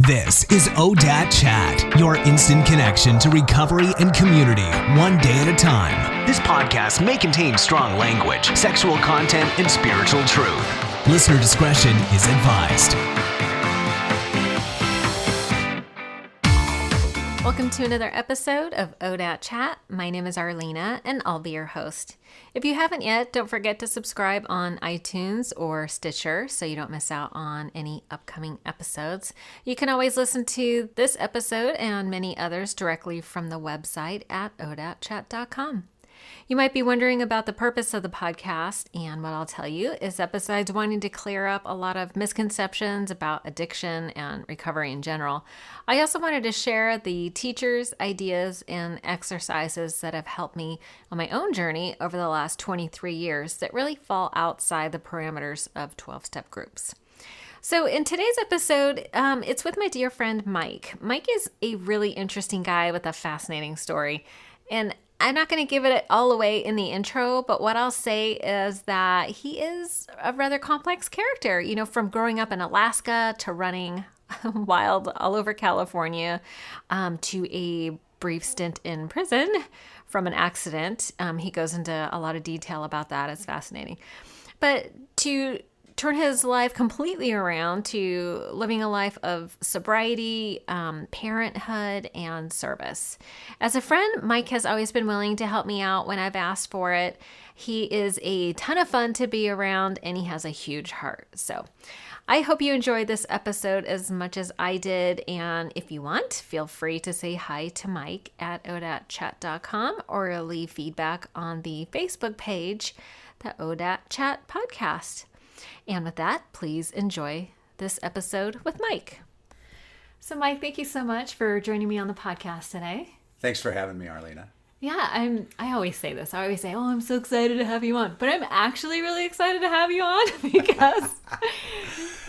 This is ODAT Chat, your instant connection to recovery and community, one day at a time. This podcast may contain strong language, sexual content, and spiritual truth. Listener discretion is advised. Welcome to another episode of ODAT Chat. My name is Arlena, and I'll be your host. If you haven't yet, don't forget to subscribe on iTunes or Stitcher so you don't miss out on any upcoming episodes. You can always listen to this episode and many others directly from the website at odatchat.com. You might be wondering about the purpose of the podcast, and what I'll tell you is that besides wanting to clear up a lot of misconceptions about addiction and recovery in general, I also wanted to share the teachers, ideas, and exercises that have helped me on my own journey over the last 23 years that really fall outside the parameters of 12-step groups. So in today's episode, it's with my dear friend Mike. Mike is a really interesting guy with a fascinating story, and I'm not going to give it all away in the intro, but what I'll say is that he is a rather complex character, from growing up in Alaska to running wild all over California, to a brief stint in prison from an accident. He goes into a lot of detail about that. It's fascinating. But to turn his life completely around to living a life of sobriety, parenthood, and service. As a friend, Mike has always been willing to help me out when I've asked for it. He is a ton of fun to be around, and he has a huge heart. So I hope you enjoyed this episode as much as I did. And if you want, feel free to say hi to Mike at odatchat.com or leave feedback on the Facebook page, the ODAT Chat Podcast. And with that, please enjoy this episode with Mike. So Mike, thank you so much for joining me on the podcast today. Thanks for having me, Arlena. Yeah, I always say this. I always say, I'm so excited to have you on. But I'm actually really excited to have you on because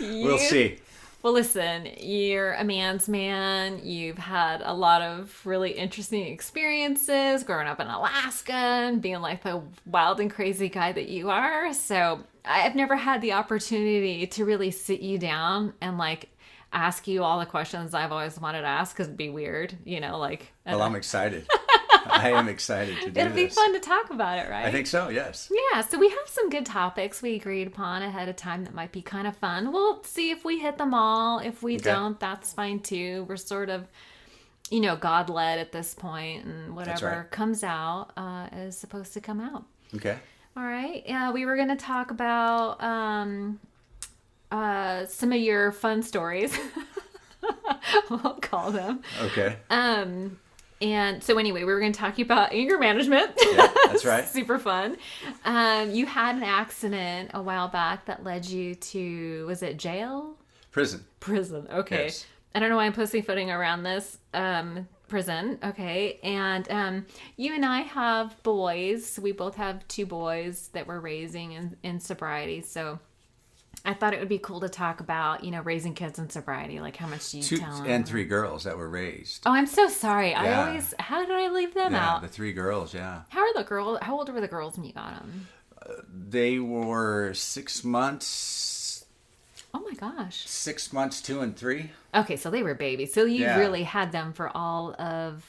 We'll see. Well, listen, you're a man's man. You've had a lot of really interesting experiences growing up in Alaska and being like the wild and crazy guy that you are. So I've never had the opportunity to really sit you down and ask you all the questions I've always wanted to ask because it'd be weird, Well, I'm excited. I am excited to do this. It'd be fun to talk about it, right? I think so, yes. Yeah, so we have some good topics we agreed upon ahead of time that might be kind of fun. We'll see if we hit them all. If we don't, that's fine too. We're sort of, God-led at this point, and whatever comes out is supposed to come out. Okay. All right. Yeah, we were going to talk about some of your fun stories. We'll call them. Okay. And so anyway, we were going to talk about anger management. Yeah, that's right. Super fun. You had an accident a while back that led you to, was it jail? Prison. Okay. Yes. I don't know why I'm pussyfooting around this. Prison. Okay. And you and I have boys. We both have two boys that we're raising in sobriety. So I thought it would be cool to talk about, raising kids in sobriety. Like, how much do you tell them? 2 and 3 girls that were raised. Oh, I'm so sorry. Yeah. How did I leave them out? The 3 girls, yeah. How old were the girls when you got them? They were 6 months. Oh my gosh. 6 months, 2 and 3. Okay, so they were babies. So you really had them for all of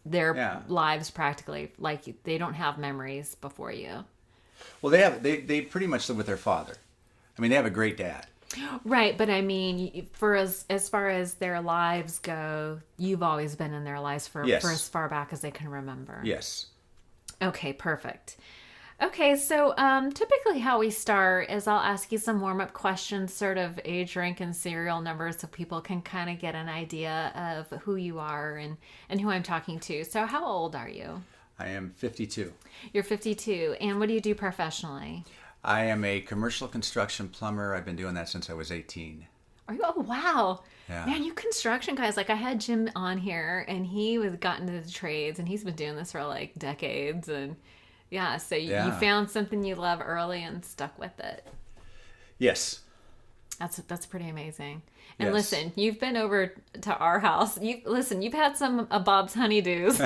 their lives practically. Like, they don't have memories before you. Well, they pretty much live with their father. I mean, they have a great dad. Right, but I mean, for as far as their lives go, you've always been in their lives for as far back as they can remember. Yes. Okay, perfect. Okay, so typically how we start is I'll ask you some warm-up questions, sort of age, rank, and serial numbers so people can kind of get an idea of who you are and who I'm talking to. So how old are you? I am 52. You're 52. And what do you do professionally? I am a commercial construction plumber. I've been doing that since I was 18. Are you? Oh, wow. Yeah. Man, you construction guys. I had Jim on here, and he was gotten into the trades, and he's been doing this for decades. And yeah, so you found something you love early and stuck with it. Yes. That's pretty amazing. And listen, you've been over to our house. You've had some Bob's Honeydews.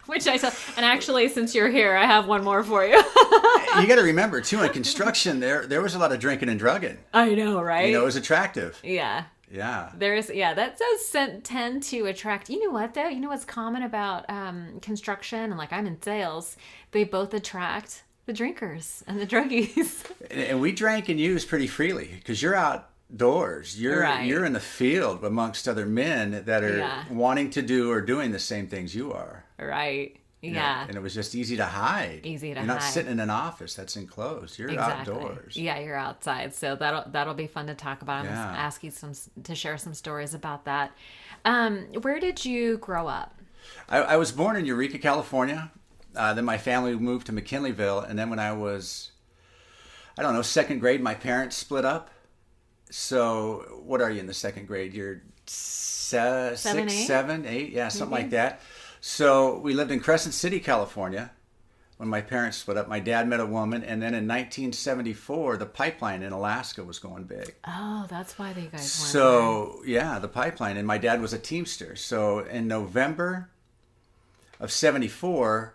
Which I saw. And actually, since you're here, I have one more for you. You got to remember, too, in construction, there was a lot of drinking and drugging. I know, right? It was attractive. Yeah. Yeah. That does tend to attract. You know what though? You know what's common about construction and like I'm in sales? They both attract the drinkers and the druggies. And we drank and used pretty freely because you're outdoors. You're in the field amongst other men that are wanting to do or doing the same things you are. Right. Yeah. And it was just easy to hide. You're not sitting in an office that's enclosed. You're outdoors. Yeah, you're outside. So that'll be fun to talk about. I'm going to ask you to share some stories about that. Where did you grow up? I was born in Eureka, California. Then my family moved to McKinleyville. And then when I was, second grade, my parents split up. So what are you in the second grade? You're 6, 7, 8? Yeah, something like that. So we lived in Crescent City, California, when my parents split up. My dad met a woman, and then in 1974, the pipeline in Alaska was going big. Oh, that's why they guys went So, yeah, the pipeline. And my dad was a Teamster. So in November of 74,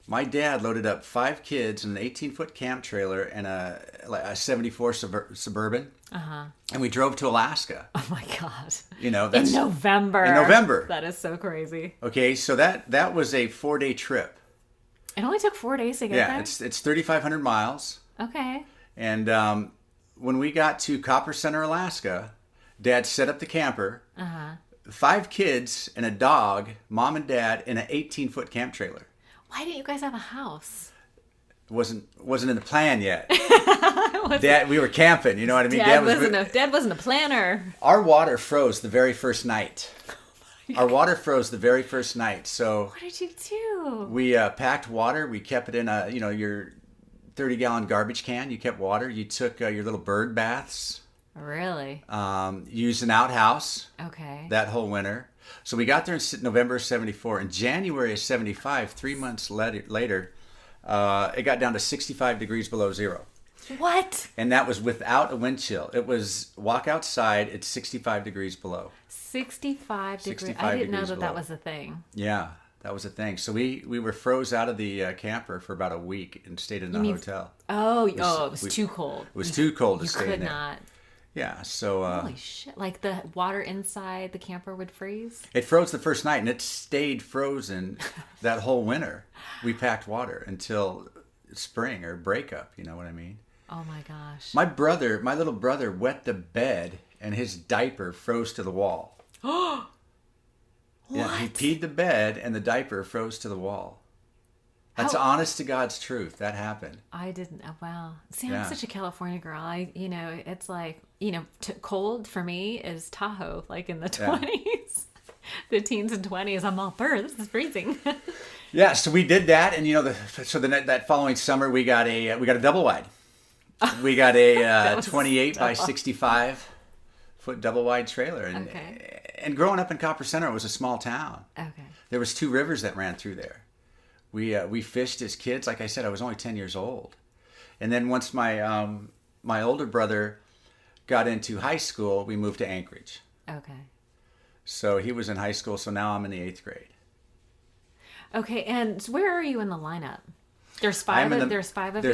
my dad loaded up 5 kids in an 18-foot camp trailer and a 74 Suburban. And we drove to Alaska. Oh my God. That's in November. In November. That is so crazy. Okay, so that was a 4-day trip. It only took 4 days to get there? Yeah, it's 3,500 miles. Okay. And when we got to Copper Center, Alaska, Dad set up the camper. 5 kids and a dog, mom and dad, in an 18-foot camp trailer. Why didn't you guys have a house? Wasn't in the plan yet. Dad, we were camping. You know what I mean? Dad wasn't a planner. Our water froze the very first night. Our water froze the very first night. So what did you do? We packed water. We kept it in your 30-gallon garbage can. You kept water. You took your little bird baths. Really? Used an outhouse. Okay. That whole winter. So we got there in November of 74. In January of 75, 3 months later, it got down to 65 degrees below zero. What? And that was without a wind chill. It was walk outside, it's 65 degrees below. 65 degrees. I didn't know that was a thing. Yeah, that was a thing. So we were froze out of the camper for about a week and stayed in the hotel. It was too cold. It was too cold to stay in there. You could not. Yeah, so... Holy shit. Like the water inside the camper would freeze? It froze the first night, and it stayed frozen that whole winter. We packed water until spring or breakup, you know what I mean? Oh my gosh. My little brother wet the bed, and his diaper froze to the wall. What? Yeah, he peed the bed, and the diaper froze to the wall. That's honest to God's truth. That happened. I didn't. Oh, wow. See, I'm such a California girl. It's like, cold for me is Tahoe, like in the 20s. The teens and 20s. I'm all, this is freezing. Yeah, so we did that, and that following summer we got a double wide. We got a 28 by 65 foot double wide trailer, and growing up in Copper Center, it was a small town. Okay. There was 2 rivers that ran through there. We fished as kids. Like I said, I was only 10 years old. And then once my older brother got into high school, we moved to Anchorage. Okay. So he was in high school, so now I'm in the 8th grade. Okay, and where are you in the lineup? There's 5 of you? There's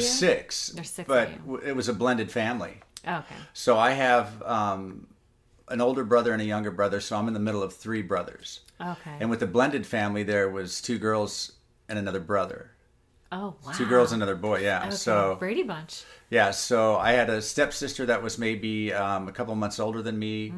6. There's 6 but of you. It was a blended family. Okay. So I have an older brother and a younger brother, so I'm in the middle of 3 brothers. Okay. And with the blended family, there was 2 girls and another brother. Oh, wow. 2 girls and another boy, yeah. Okay. So Brady Bunch. Yeah, so I had a stepsister that was maybe a couple months older than me.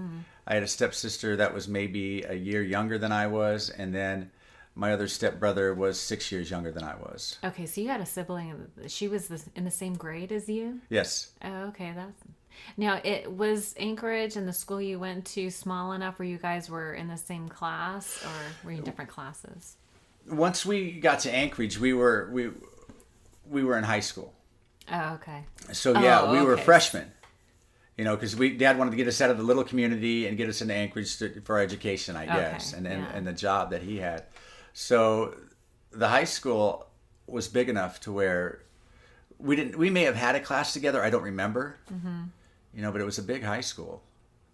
I had a stepsister that was maybe a year younger than I was, and then my other stepbrother was 6 years younger than I was. Okay, so you had a sibling. She was in the same grade as you? Yes. Oh, okay. Now, it was Anchorage and the school you went to small enough where you guys were in the same class, or were you in different classes? Once we got to Anchorage, we were in high school. Oh, okay. So we were freshmen. Because Dad wanted to get us out of the little community and get us into Anchorage for our education, I guess, and the job that he had. So the high school was big enough to where we may have had a class together. I don't remember. But it was a big high school.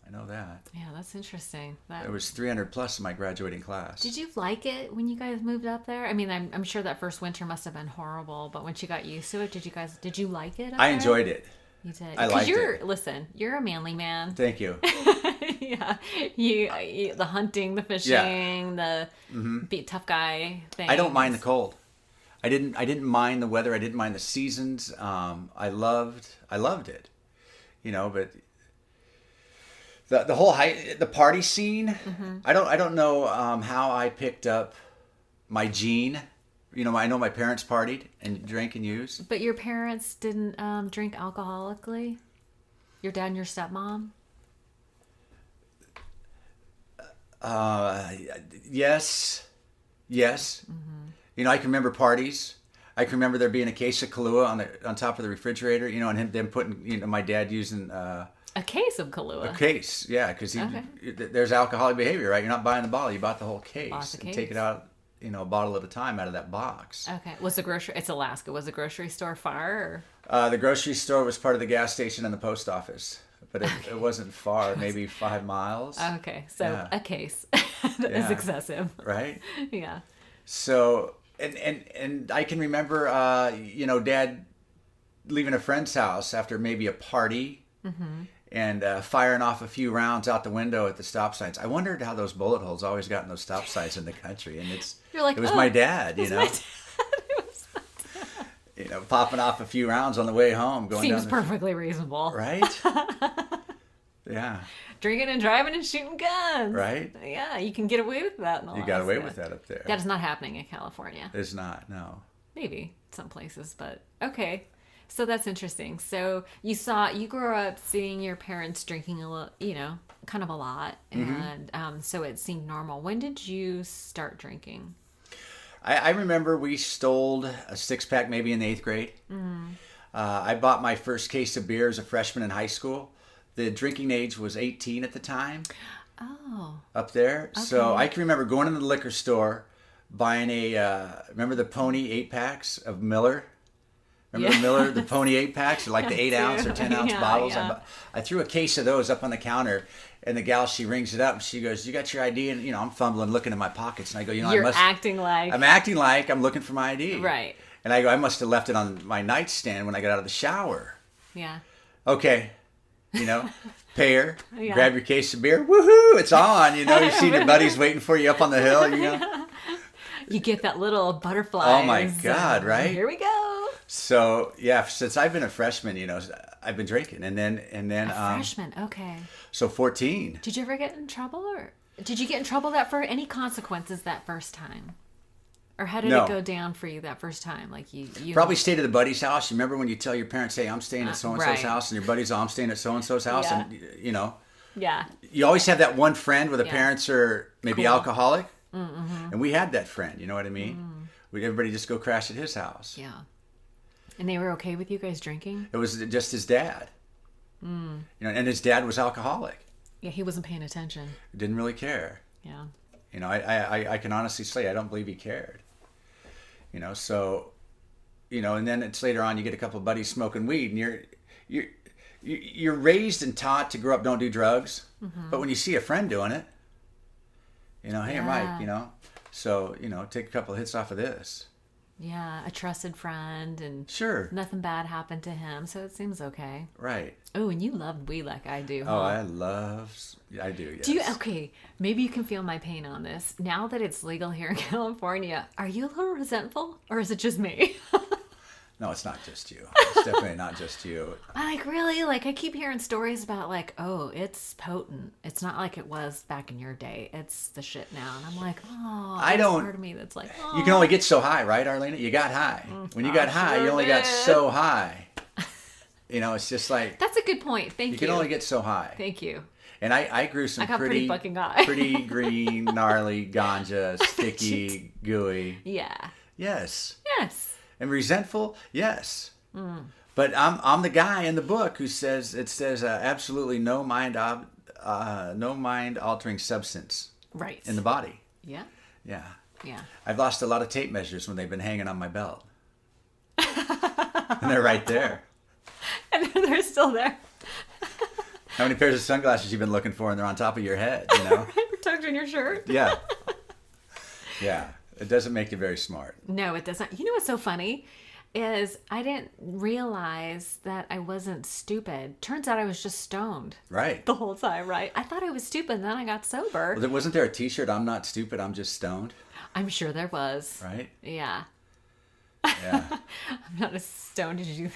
I know that. Yeah, that's interesting. There was 300 plus in my graduating class. Did you like it when you guys moved up there? I mean, I'm sure that first winter must have been horrible, but once you got used to it, did you like it? I enjoyed it. You did. I liked it. Listen, you're a manly man. Thank you. Yeah, you the hunting, the fishing, the be tough guy thing. I don't mind the cold. I didn't mind the weather. I didn't mind the seasons. I loved it. But the whole the party scene. I don't know how I picked up my gene. I know my parents partied and drank and used. But your parents didn't drink alcoholically? Your dad and your stepmom? Yes. I can remember parties. I can remember there being a case of Kahlua on top of the refrigerator. And them putting my dad using a case of Kahlua. A case, yeah, because there's alcoholic behavior, right? You're not buying the bottle; you bought the whole case and take it out. A bottle at a time out of that box. Okay. It's Alaska. Was the grocery store far? The grocery store was part of the gas station and the post office, but it wasn't far, maybe 5 miles. Okay. So a case that is excessive. Right? Yeah. So, and I can remember, Dad leaving a friend's house after maybe a party. And firing off a few rounds out the window at the stop signs. I wondered how those bullet holes always got in those stop signs in the country. And it was my dad, It was my dad. Popping off a few rounds on the way home. Seems perfectly reasonable. Right? Yeah. Drinking and driving and shooting guns. Right? Yeah, you can get away with that in Alaska. You got away with that up there. That is not happening in California. It's not, no. Maybe some places, but okay. So that's interesting. So you grew up seeing your parents drinking a lot, kind of a lot. And so it seemed normal. When did you start drinking? I remember we stole a 6-pack maybe in the 8th grade. I bought my first case of beer as a freshman in high school. The drinking age was 18 at the time. Oh. Up there. Okay. So I can remember going into the liquor store, buying remember the Pony 8-packs of Miller? Remember the Miller, the Pony 8-packs, like the 8-ounce or 10-ounce bottles? Yeah. I threw a case of those up on the counter, and the gal, she rings it up, and she goes, "You got your ID?" And, I'm fumbling, looking in my pockets, and I go, I'm acting like I'm looking for my ID. Right. And I go, I must have left it on my nightstand when I got out of the shower. Yeah. Okay. Pay her, grab your case of beer, woohoo, it's on, you see your buddies waiting for you up on the hill, You get that little butterfly. Oh my God, right? Here we go. So yeah, since I've been a freshman, I've been drinking, and then freshman, okay. So 14. Did you ever get in trouble, or did you get in trouble for any consequences that first time, or how did it go down for you that first time? Like you probably stayed at a buddy's house. You remember when you tell your parents, "Hey, I'm staying at so and so's house," and your buddies, "Oh, I'm staying at so and so's house," and Yeah. You always have that one friend where the parents are maybe alcoholic, and we had that friend. You know what I mean? Everybody just go crash at his house. Yeah. And they were okay with you guys drinking? It was just his dad. And his dad was alcoholic. Yeah, he wasn't paying attention. Didn't really care. Yeah. I can honestly say I don't believe he cared. So, and then it's later on you get a couple of buddies smoking weed, and you're raised and taught to grow up, don't do drugs. But when you see a friend doing it, hey, Mike, so, take a couple of hits off of this. Yeah, a trusted friend, and sure, nothing bad happened to him, so it seems okay. Right. Oh, and you love weed like I do. Oh, huh? I do, yes. Do you? Okay, maybe you can feel my pain on this. Now that it's legal here in California, are you a little resentful, or is it just me? No, it's not just you. It's definitely not just you. Really? I keep hearing stories about oh, it's potent. It's not like it was back in your day. It's the shit now. And I'm like, oh, there's part of me that's like, oh. You can only get so high, right, Arlena? You got high. When you got high, you only got so high. It's just like... That's a good point. Thank you. You can only get so high. Thank you. And I grew some pretty fucking high. pretty green, gnarly ganja, sticky, gooey. Yeah. Yes. Yes. And resentful, yes. But I'm the guy in the book who says absolutely no mind altering substance. Right. In the body. Yeah. Yeah. Yeah. I've lost a lot of tape measures when they've been hanging on my belt. And they're right there. And they're still there. How many pairs of sunglasses you've been looking for, and they're on top of your head, Tucked in your shirt. Yeah. Yeah. It doesn't make you very smart. No, it doesn't. You know what's so funny? is I didn't realize that I wasn't stupid. Turns out I was just stoned. Right. The whole time, right? I thought I was stupid, and then I got sober. Well, wasn't there a T-shirt, "I'm not stupid, I'm just stoned"? I'm sure there was. Right? Yeah. Yeah. I'm not as stoned as you.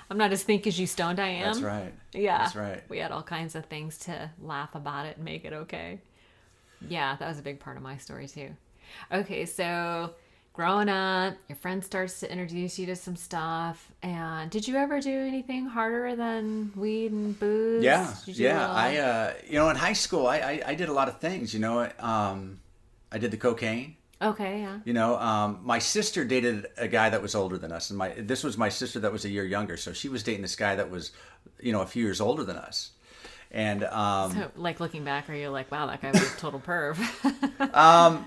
I'm not as think as you stoned I am. That's right. Yeah. That's right. We had all kinds of things to laugh about it and make it okay. Yeah, that was a big part of my story too. Okay, so growing up, your friend starts to introduce you to some stuff. And did you ever do anything harder than weed and booze? Yeah. Did you I, in high school, I did a lot of things, I did the cocaine. Okay, yeah. My sister dated a guy that was older than us, and this was my sister that was a year younger, so she was dating this guy that was, a few years older than us. And so, like, looking back, are you like, wow, that guy was a total perv?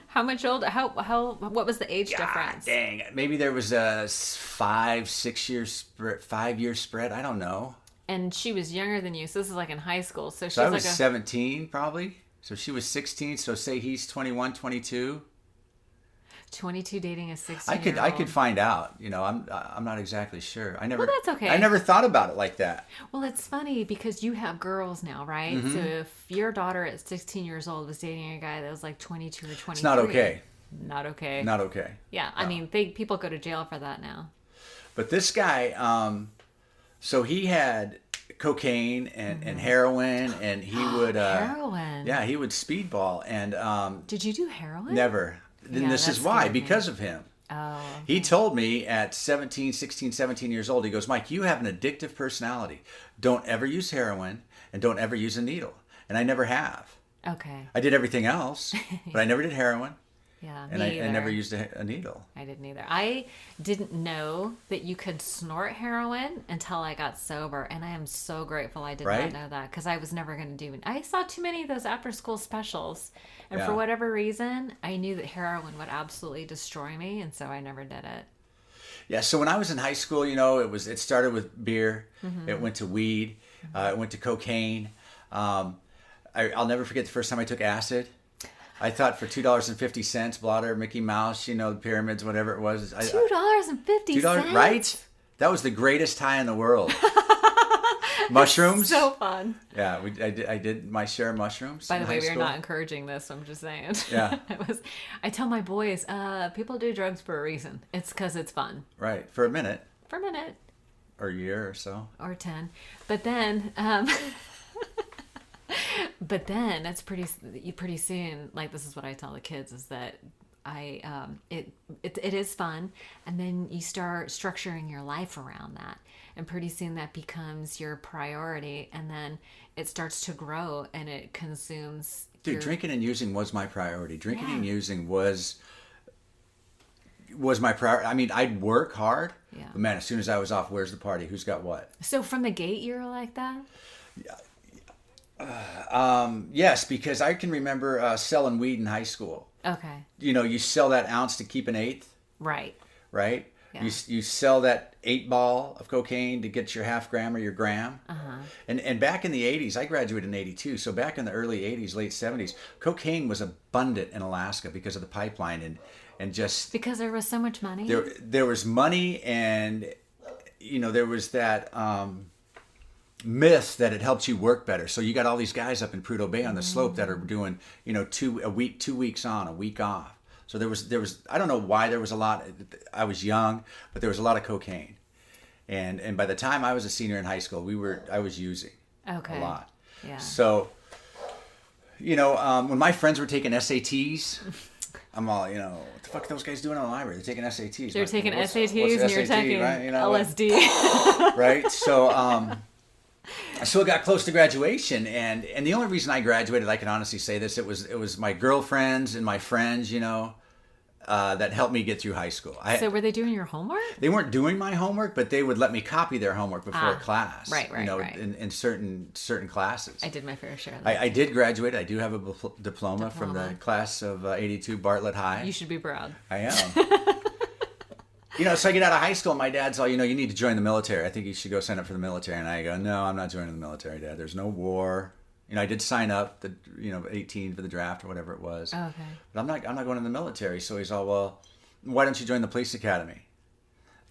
How much older? What was the age difference? Dang, maybe there was a 5-6 year spread, 5-year spread. I don't know. And she was younger than you, so this is like in high school. So I was 17 probably. So she was 16. So say he's 21, 22. 22 dating a 16-year-old. I could find out. I'm not exactly sure. Well, that's okay. I never thought about it like that. Well, it's funny because you have girls now, right? Mm-hmm. So if your daughter at 16 years old was dating a guy that was like 22 or 23, it's not okay. Not okay. Not okay. Yeah, no. I mean, people go to jail for that now. But this guy, so he had cocaine and heroin, and he would heroin. Yeah, he would speedball, and did you do heroin? never. Then Yeah, this is that why, scared me. because of him. Oh. He told me at 17, 16, 17 years old, he goes, "Mike, you have an addictive personality. Don't ever use heroin and don't ever use a needle." And I never have. Okay. I did everything else, but I never did heroin. Yeah, And I never used a needle. I didn't either. I didn't know that you could snort heroin until I got sober, and I am so grateful I did Right? not know that, because I was never going to do it. I saw too many of those after-school specials, and for Yeah. whatever reason, I knew that heroin would absolutely destroy me, and so I never did it. Yeah, so when I was in high school, it started with beer. Mm-hmm. It went to weed. It went to cocaine. I'll never forget the first time I took acid. I thought for $2.50, blotter, Mickey Mouse, the pyramids, whatever it was. $2.50. $2, right? That was the greatest high in the world. Mushrooms. So fun. Yeah, I did my share of mushrooms. By the way, we we're not encouraging this. I'm just saying. Yeah. I tell my boys, people do drugs for a reason. It's because it's fun. Right, for a minute. For a minute. Or a year or so. Or 10. But then... But then it's pretty soon, like, this is what I tell the kids, is that it is fun, and then you start structuring your life around that, and pretty soon that becomes your priority, and then it starts to grow and it consumes. Dude, drinking and using was my priority. Drinking Yeah. and using was my priority. I mean, I'd work hard, Yeah. but man, as soon as I was off, where's the party? Who's got what? So from the gate, you were like that? Yes, because I can remember selling weed in high school. Okay. You sell that ounce to keep an eighth, Right. right? Yeah. You sell that 8 ball of cocaine to get your half gram or your gram. Uh-huh. And back in the 80s, I graduated in 82, so back in the early 80s, late 70s, cocaine was abundant in Alaska because of the pipeline and just... Because there was so much money? There was money, and there was that myth that it helps you work better. So you got all these guys up in Prudhoe Bay on the slope that are doing 2 weeks on, a week off. So there was I don't know why there was a lot. I was young, but there was a lot of cocaine, and by the time I was a senior in high school, I was using a lot. Yeah. So when my friends were taking SATs. I'm all, what the fuck are those guys doing in the library? They're taking SATs. They're taking SATs what's and you're SAT, taking right? LSD. Right? So it got close to graduation, and the only reason I graduated, I can honestly say this, it was my girlfriends and my friends, that helped me get through high school. So were they doing your homework? They weren't doing my homework, but they would let me copy their homework before class. Right. In certain classes. I did my fair share of that. I did graduate. I do have a diploma from the class of 82 Bartlett High. You should be proud. I am. So I get out of high school, and my dad's all, you need to join the military. I think you should go sign up for the military. And I go, no, I'm not joining the military, Dad. There's no war. I did sign up, 18 for the draft or whatever it was. Oh, okay. But I'm not going in the military. So he's all, well, why don't you join the police academy?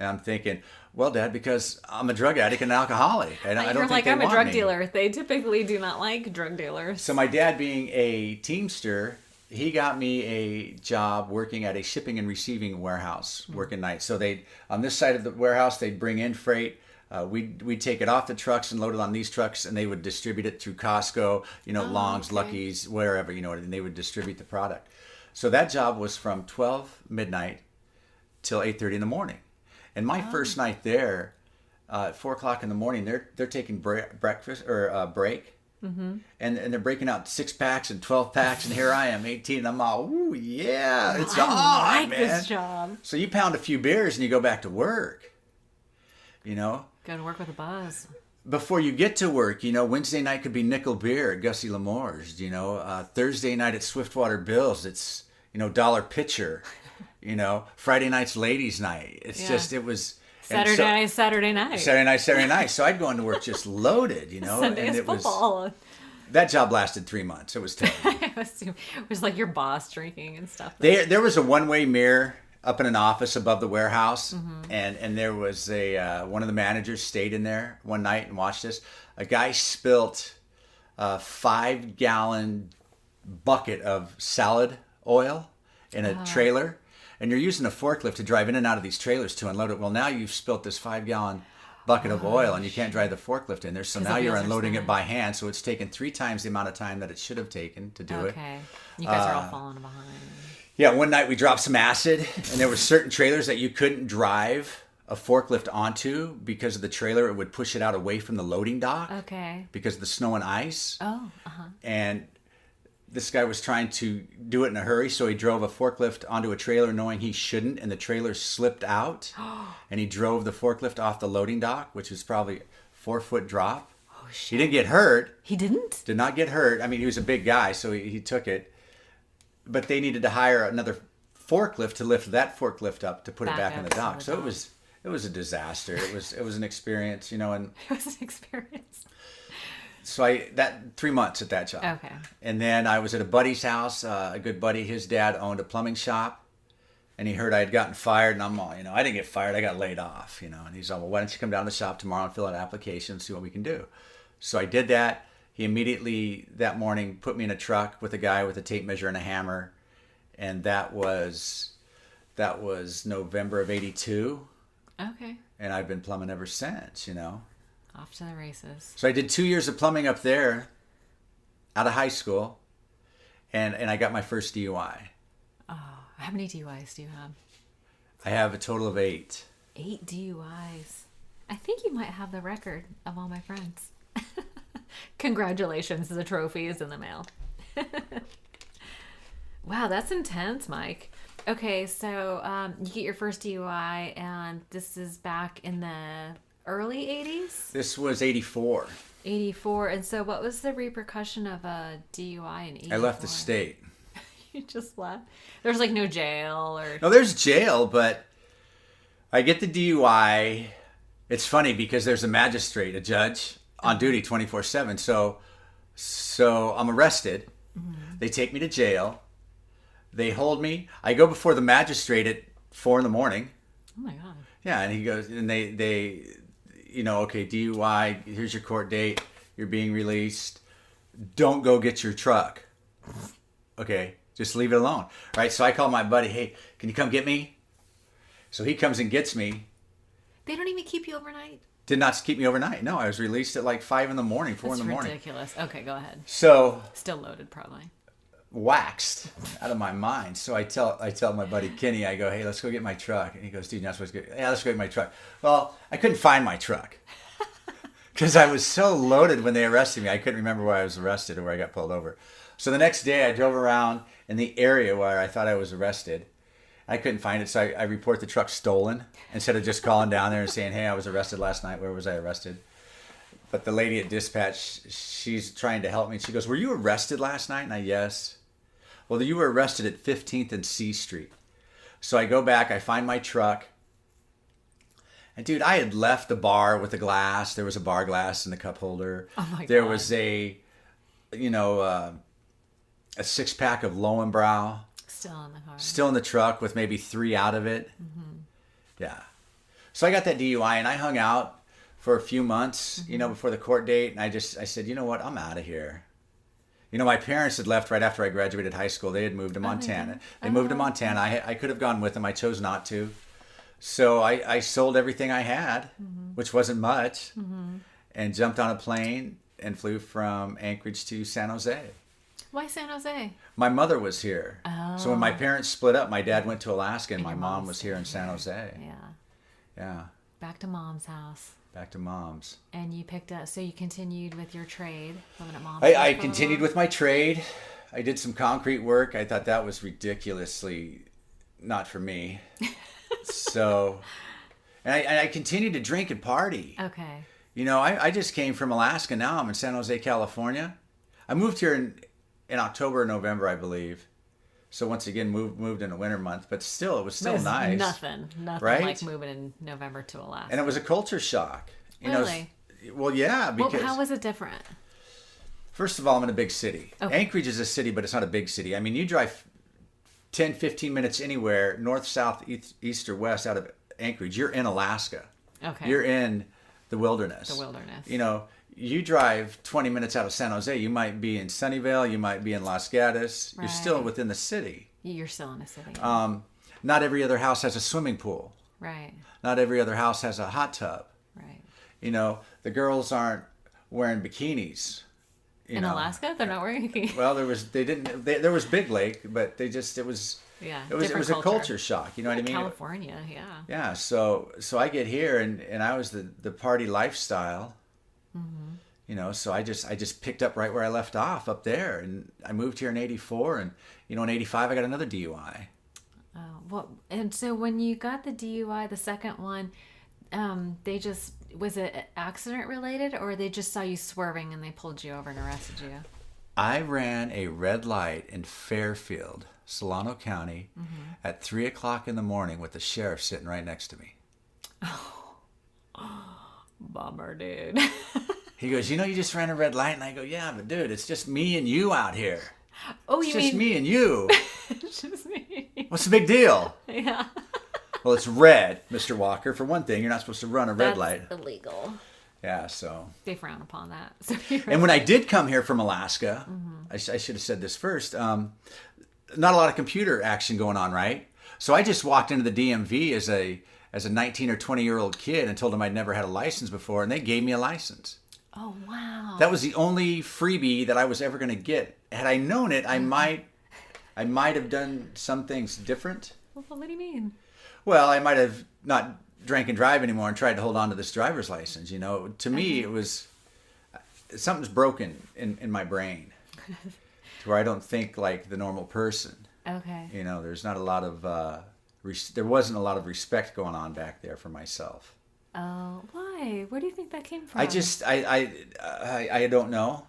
And I'm thinking, well, Dad, because I'm a drug addict and an alcoholic. And I don't You're think like, they I'm a want drug me. dealer. They typically do not like drug dealers. So my dad, being a Teamster, he got me a job working at a shipping and receiving warehouse, working nights. So they, on this side of the warehouse, they'd bring in freight. We'd take it off the trucks and load it on these trucks, and they would distribute it through Costco, Longs, Lucky's, wherever, and they would distribute the product. So that job was from 12 midnight till 8:30 in the morning. And my first night there, at 4 o'clock in the morning, they're taking breakfast or break. Mm-hmm. And they're breaking out 6-packs and 12-packs, and here I am, 18, and I'm all, ooh, yeah, it's on, I like man. this job. So you pound a few beers and you go back to work, Go to work with a buzz. Before you get to work, Wednesday night could be nickel beer at Gussie Lamore's, Thursday night at Swiftwater Bill's, it's, dollar pitcher, Friday night's ladies night. It's just, it was... Saturday night. So I'd go into work just loaded, Sunday and is football. That job lasted 3 months. It was terrible. It was like your boss drinking and stuff. There was a one-way mirror up in an office above the warehouse, and there was one of the managers stayed in there one night and watched this. A guy spilt a 5-gallon bucket of salad oil in a trailer, and you're using a forklift to drive in and out of these trailers to unload it. Well, now you've spilt this 5-gallon bucket of oil, and you can't drive the forklift in there, so now you're unloading it by hand, so it's taken 3 times the amount of time that it should have taken to do it. Okay. You guys are all falling behind. Yeah, one night we dropped some acid, and there were certain trailers that you couldn't drive a forklift onto because of the trailer. It would push it out away from the loading dock. Okay. Because of the snow and ice. Oh, And this guy was trying to do it in a hurry, so he drove a forklift onto a trailer knowing he shouldn't, and the trailer slipped out, and he drove the forklift off the loading dock, which was probably a 4-foot drop. Oh, shit. He didn't get hurt. He didn't? Did not get hurt. I mean, he was a big guy, so he took it. But they needed to hire another forklift to lift that forklift up to put it back in the dock. So it was a disaster. It was an experience, and it was an experience. So 3 months at that job. Okay. And then I was at a buddy's house, a good buddy. His dad owned a plumbing shop, and he heard I had gotten fired, and I'm all, I didn't get fired, I got laid off, and he's all, well, why don't you come down to the shop tomorrow and fill out an application and see what we can do. So I did that. He immediately that morning put me in a truck with a guy with a tape measure and a hammer, and that was November of '82. Okay. And I've been plumbing ever since, Off to the races. So I did 2 years of plumbing up there out of high school, and I got my first DUI. Oh, how many DUIs do you have? I have a total of 8. 8 DUIs. I think you might have the record of all my friends. Congratulations, the trophy is in the mail. Wow, that's intense, Mike. Okay, so you get your first DUI, and this is back in the early 80s? This was 84. 84. And so what was the repercussion of a DUI in 84? I left the state. You just left? There's like no jail or... No, there's jail, but I get the DUI. It's funny because there's a magistrate, a judge, on duty 24/7. So I'm arrested. Mm-hmm. They take me to jail. They hold me. I go before the magistrate at 4 a.m. Oh my God. Yeah, and he goes, and they okay, DUI, here's your court date. You're being released. Don't go get your truck. Okay, just leave it alone. All right, so I call my buddy, hey, can you come get me? So he comes and gets me. They don't even keep you overnight? Did not keep me overnight. No, I was released at like 5 in the morning, 4 in the morning. That's ridiculous. Okay, go ahead. So still loaded, probably. Waxed out of my mind. So I tell my buddy Kenny, I go, hey, let's go get my truck. And he goes, dude, you're not supposed to go. Yeah, let's go get my truck. Well, I couldn't find my truck because I was so loaded when they arrested me. I couldn't remember where I was arrested or where I got pulled over. So the next day I drove around in the area where I thought I was arrested. I couldn't find it, so I report the truck stolen instead of just calling down there and saying, hey, I was arrested last night. Where was I arrested? But the lady at dispatch, she's trying to help me. She goes, were you arrested last night? And I, yes. Well, you were arrested at 15th and C Street. So I go back, I find my truck. And dude, I had left the bar with the glass. There was a bar glass in the cup holder. Oh my God. There was a 6-pack of Lowenbrow. Still in the car. Still in the truck with maybe 3 out of it. Mm-hmm. Yeah. So I got that DUI, and I hung out for a few months, before the court date. And I said, you know what? I'm out of here. My parents had left right after I graduated high school. They had moved to Montana. They moved to Montana. I could have gone with them. I chose not to. So I sold everything I had, which wasn't much, and jumped on a plane and flew from Anchorage to San Jose. Why San Jose? My mother was here. Oh. So when my parents split up, my dad went to Alaska, and my mom was here in San Jose. Yeah. Back to mom's house. Back to mom's. And you picked up, so you continued with your trade, living at mom's. I continued with my trade. I did some concrete work. I thought that was ridiculously not for me. So, and I continued to drink and party. Okay. I just came from Alaska. Now I'm in San Jose, California. I moved here in October or November, I believe. So once again, moved in a winter month, but still, it was still nice. Nothing right? like moving in November to Alaska. And it was a culture shock. Really? Well, yeah. Because how was it different? First of all, I'm in a big city. Okay. Anchorage is a city, but it's not a big city. I mean, you drive 10, 15 minutes anywhere, north, south, east, or west out of Anchorage, you're in Alaska. Okay. You're in the wilderness. You drive 20 minutes out of San Jose, you might be in Sunnyvale, you might be in Los Gatos. Right. You're still within the city. You're still in a city. Not every other house has a swimming pool. Right. Not every other house has a hot tub. Right. The girls aren't wearing bikinis. In Alaska, they're not wearing bikinis. Well, there was Big Lake, but it was a culture shock. You know what I mean? California, yeah. Yeah. So I get here and I was the party lifestyle. Mm-hmm. So I just picked up right where I left off up there, and I moved here in '84, and in '85 I got another DUI. Oh, well, and so when you got the DUI, the second one, was it accident related, or they just saw you swerving and they pulled you over and arrested you? I ran a red light in Fairfield, Solano County, at 3:00 in the morning with the sheriff sitting right next to me. Bummer, dude. He goes, you just ran a red light? And I go, yeah, but dude, it's just me and you out here. Oh, it's just me and you. It's just me. What's the big deal? Yeah. Well, it's red, Mr. Walker. For one thing, you're not supposed to run a red light. That's illegal. Yeah, so. They frown upon that. And when I did come here from Alaska, I should have said this first, not a lot of computer action going on, right? So I just walked into the DMV as a 19 or 20-year-old kid and told them I'd never had a license before, and they gave me a license. Oh, wow. That was the only freebie that I was ever going to get. Had I known it, I might have done some things different. Well, what do you mean? Well, I might have not drank and drive anymore and tried to hold on to this driver's license. To me, it was something's broken in my brain to where I don't think like the normal person. Okay. There's not a lot of there wasn't a lot of respect going on back there for myself. Oh, why? Where do you think that came from? I don't know.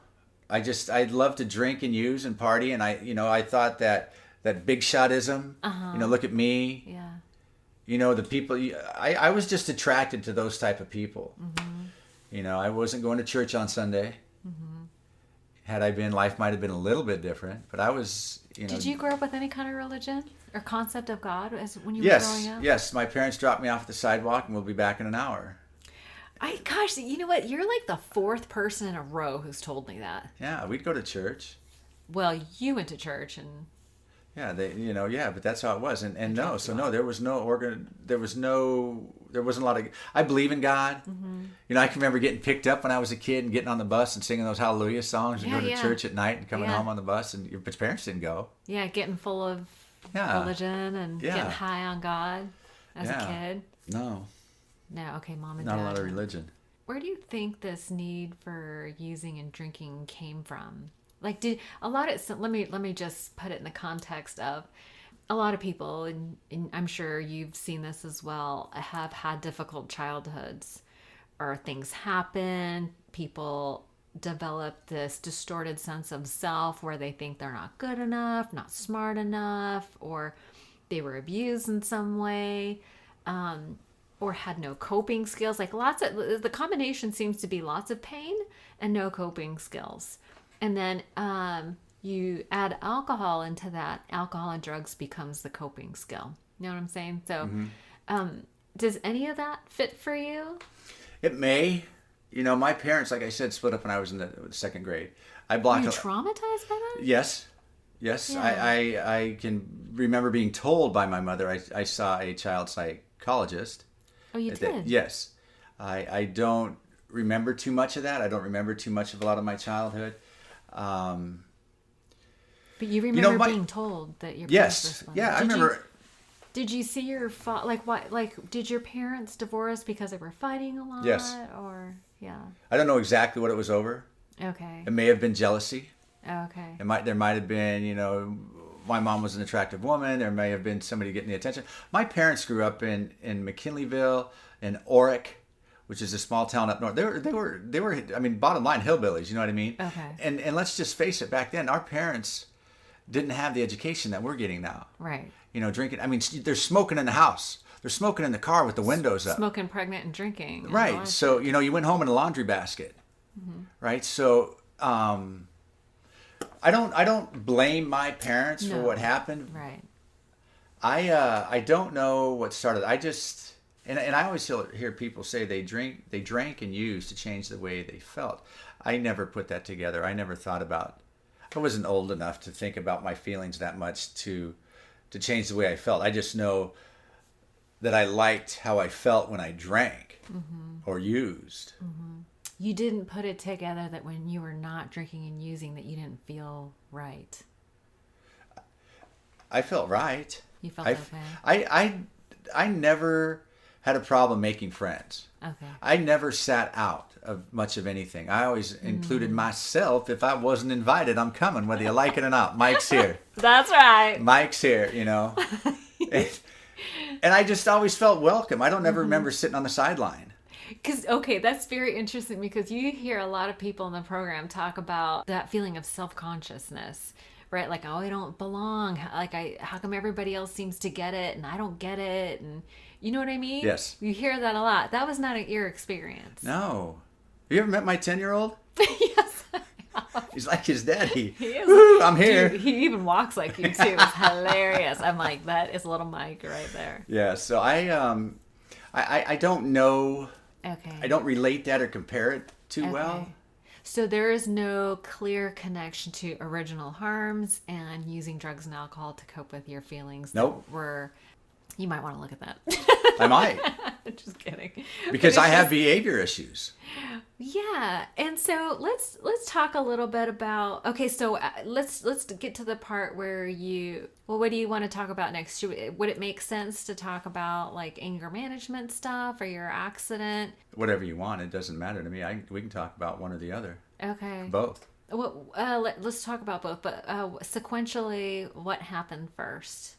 I'd love to drink and use and party, and I thought that big shotism. Look at me. Yeah. The people. I was just attracted to those type of people. Mm-hmm. I wasn't going to church on Sunday. Mm-hmm. Had I been, life might have been a little bit different. But I was. Did you grow up with any kind of religion or concept of God when you were growing up? Yes. My parents dropped me off at the sidewalk, and we'll be back in an hour. Gosh, you know what? You're like the fourth person in a row who's told me that. Yeah, we'd go to church. Well, you went to church and. Yeah, but that's how it was, and no, there wasn't a lot of. I believe in God. Mm-hmm. I can remember getting picked up when I was a kid and getting on the bus and singing those Hallelujah songs and going to church at night and coming home on the bus, and your parents didn't go. Yeah, getting full of religion and getting high on God as a kid. No, okay, mom and dad. Not a lot of religion. Where do you think this need for using and drinking came from? Like, let me just put it in the context of a lot of people, and I'm sure you've seen this as well, have had difficult childhoods, or things happen. People develop this distorted sense of self where they think they're not good enough, not smart enough, or they were abused in some way, or had no coping skills. Like the combination seems to be lots of pain and no coping skills. And then you add alcohol into that. Alcohol and drugs becomes the coping skill. You know what I'm saying? So Does any of that fit for you? It may. My parents, like I said, split up when I was in the second grade. I blocked. Were you traumatized by that? Yes. Yeah. I can remember being told by my mother I saw a child psychologist. Oh, you did? Yes. I don't remember too much of that. I don't remember too much of a lot of my childhood. But you remember being told that your parents were split up. Yeah, I remember. Did you see your did your parents divorce because they were fighting a lot? Yes. Or yeah. I don't know exactly what it was over. Okay. It may have been jealousy. Okay. There might have been, my mom was an attractive woman. There may have been somebody getting the attention. My parents grew up in McKinleyville, in Orick, which is a small town up north. They were. I mean, bottom line, hillbillies. You know what I mean? Okay. And let's just face it. Back then, our parents didn't have the education that we're getting now. Right. Drinking. I mean, they're smoking in the house. They're smoking in the car with the windows up. Smoking, pregnant, and drinking. Right. So you went home in a laundry basket. Mm-hmm. Right. So I don't blame my parents for what happened. Right. I don't know what started. I just and I always hear people say they drank and used to change the way they felt. I never put that together. I never thought about. I wasn't old enough to think about my feelings that much to change the way I felt. I just know that I liked how I felt when I drank or used. Mm-hmm. You didn't put it together that when you were not drinking and using that you didn't feel right. I felt right. You felt okay? I never had a problem making friends. Okay. I never sat out of much of anything. I always included myself. If I wasn't invited, I'm coming, whether you like it or not. Mike's here. That's right. Mike's here, and I just always felt welcome. I don't ever remember sitting on the sideline. That's very interesting because you hear a lot of people in the program talk about that feeling of self-consciousness, right? Like, oh, I don't belong. How come everybody else seems to get it and I don't get it? And you know what I mean? Yes. You hear that a lot. That was not your experience. No. Have you ever met my 10-year-old? Yes. He's like his daddy. He is. Woo, I'm here. Dude, he even walks like you too. It's hilarious. I'm like, that is little Mike right there. Yeah. So I don't know. Okay. I don't relate that or compare it too well. So there is no clear connection to original harms and using drugs and alcohol to cope with your feelings. Nope. You might want to look at that. I might. Just kidding. Because I have behavior issues. Yeah, and so let's talk a little bit about. Okay, so let's get to the part where what do you want to talk about next? Would it make sense to talk about like anger management stuff or your accident? Whatever you want, it doesn't matter to me. We can talk about one or the other. Okay. Both. Well, let's talk about both, but sequentially, what happened first?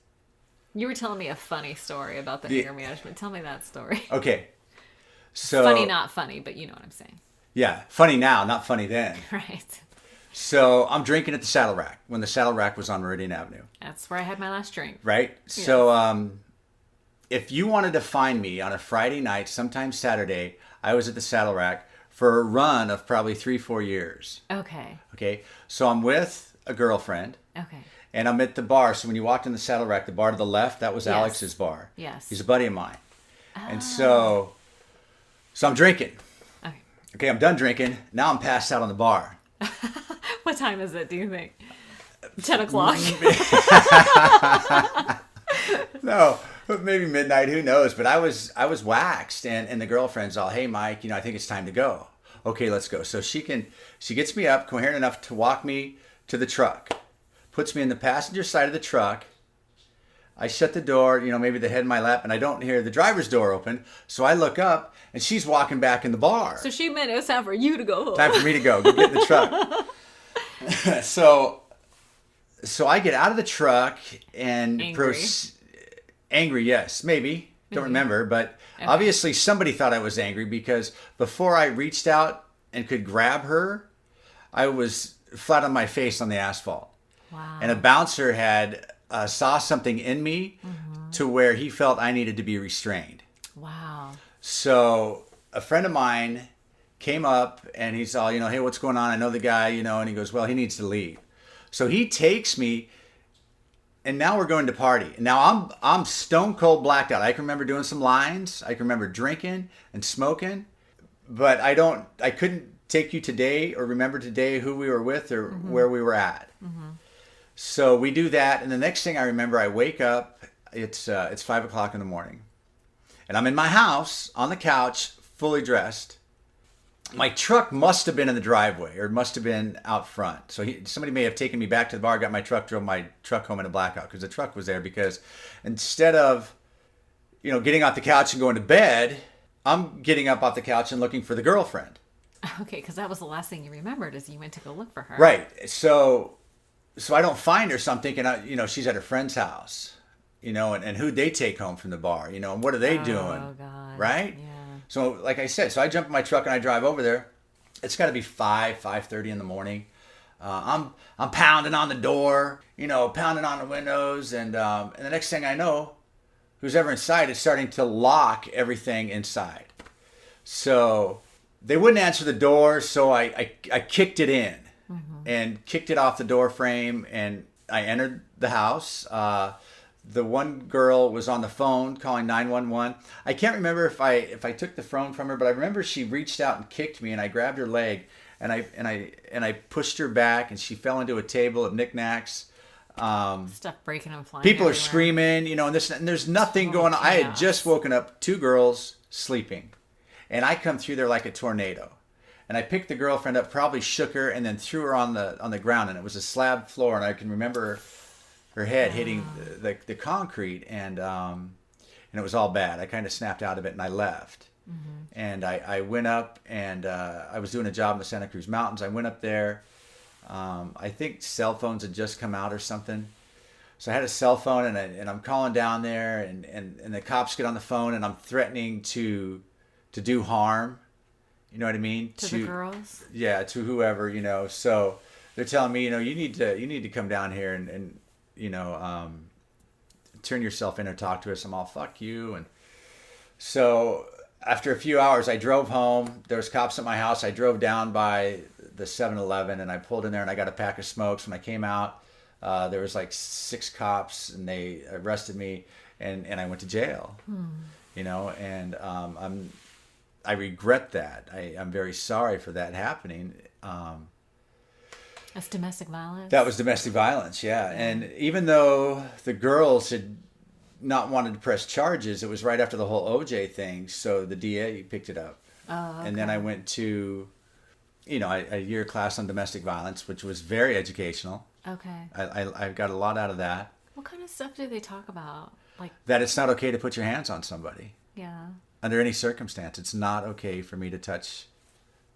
You were telling me a funny story about the anger management. Tell me that story. Okay. So funny, not funny, but you know what I'm saying. Yeah, funny now, not funny then. Right. So I'm drinking at the Saddle Rack when the Saddle Rack was on Meridian Avenue. That's where I had my last drink. Right? Yes. So if you wanted to find me on a Friday night, sometime Saturday, I was at the Saddle Rack for a run of probably 3-4 years. Okay. Okay. So I'm with a girlfriend. Okay. And I'm at the bar. So when you walked in the Saddle Rack, the bar to the left, that was Alex's bar. Yes. He's a buddy of mine. Oh. And so I'm drinking. Okay, I'm done drinking. Now I'm passed out on the bar. What time is it, do you think? 10 o'clock? No, maybe midnight, who knows? But I was waxed, and the girlfriend's all, hey, Mike, I think it's time to go. Okay, let's go. So she gets me up, coherent enough to walk me to the truck, puts me in the passenger side of the truck. I shut the door, maybe the head in my lap, and I don't hear the driver's door open. So I look up, and she's walking back in the bar. So she meant it was time for you to go home. Time for me to go get in the truck. So I get out of the truck and angry, yes, maybe. Don't remember, but obviously somebody thought I was angry because before I reached out and could grab her, I was flat on my face on the asphalt. Wow. And a bouncer had saw something in me to where he felt I needed to be restrained. Wow. So a friend of mine came up and he's all, hey, what's going on? I know the guy, and he goes, well, he needs to leave. So he takes me And now we're going to party. Now I'm stone cold blacked out. I can remember doing some lines. I can remember drinking and smoking, but I couldn't take you today or remember today who we were with or where we were at. So we do that, and the next thing I remember, I wake up. It's 5 o'clock in the morning, and I'm in my house on the couch, fully dressed. My truck must have been in the driveway or must have been out front. So somebody may have taken me back to the bar, got my truck, drove my truck home in a blackout because the truck was there. Because instead of, getting off the couch and going to bed, I'm getting up off the couch and looking for the girlfriend. Okay, because that was the last thing you remembered is you went to go look for her. Right. So I don't find her. So I'm thinking, she's at her friend's house, and who'd they take home from the bar, and what are they doing? Oh, God. Right? Yeah. So like I said, I jump in my truck and I drive over there. It's got to be 5:30 in the morning. I'm pounding on the door, pounding on the windows, and the next thing I know, who's ever inside is starting to lock everything inside. So they wouldn't answer the door, so I kicked it in and kicked it off the door frame, and I entered the house. The one girl was on the phone calling 911. I can't remember if I took the phone from her, but I remember she reached out and kicked me, and I grabbed her leg, and I pushed her back, and she fell into a table of knickknacks. Stuff breaking and flying. People everywhere. are screaming, and there's nothing going on. I had just woken up 2 girls sleeping, and I come through there like a tornado. And I picked the girlfriend up, probably shook her, and then threw her on the ground, and it was a slab floor, and I can remember her head hitting the concrete, and it was all bad. I kind of snapped out of it, and I left. And I went up, and I was doing a job in the Santa Cruz Mountains. I went up there. I think cell phones had just come out or something. So I had a cell phone, and I'm calling down there, and the cops get on the phone, and I'm threatening to do harm. You know what I mean? To the girls? Yeah, to whoever, So they're telling me, you need to come down here and turn yourself in or talk to us. I'm all, fuck you. And so after a few hours, I drove home. There was cops at my house. I drove down by the 7-Eleven, and I pulled in there, and I got a pack of smokes. When I came out, there was like 6 cops, and they arrested me, and I went to jail. And I regret that. I'm very sorry for that happening. That's domestic violence? That was domestic violence, yeah. And even though the girls had not wanted to press charges, it was right after the whole OJ thing, so the DA picked it up. Oh, okay. And then I went to, a year class on domestic violence, which was very educational. Okay. I got a lot out of that. What kind of stuff do they talk about? Like that it's not okay to put your hands on somebody. Yeah. Under any circumstance, it's not okay for me to touch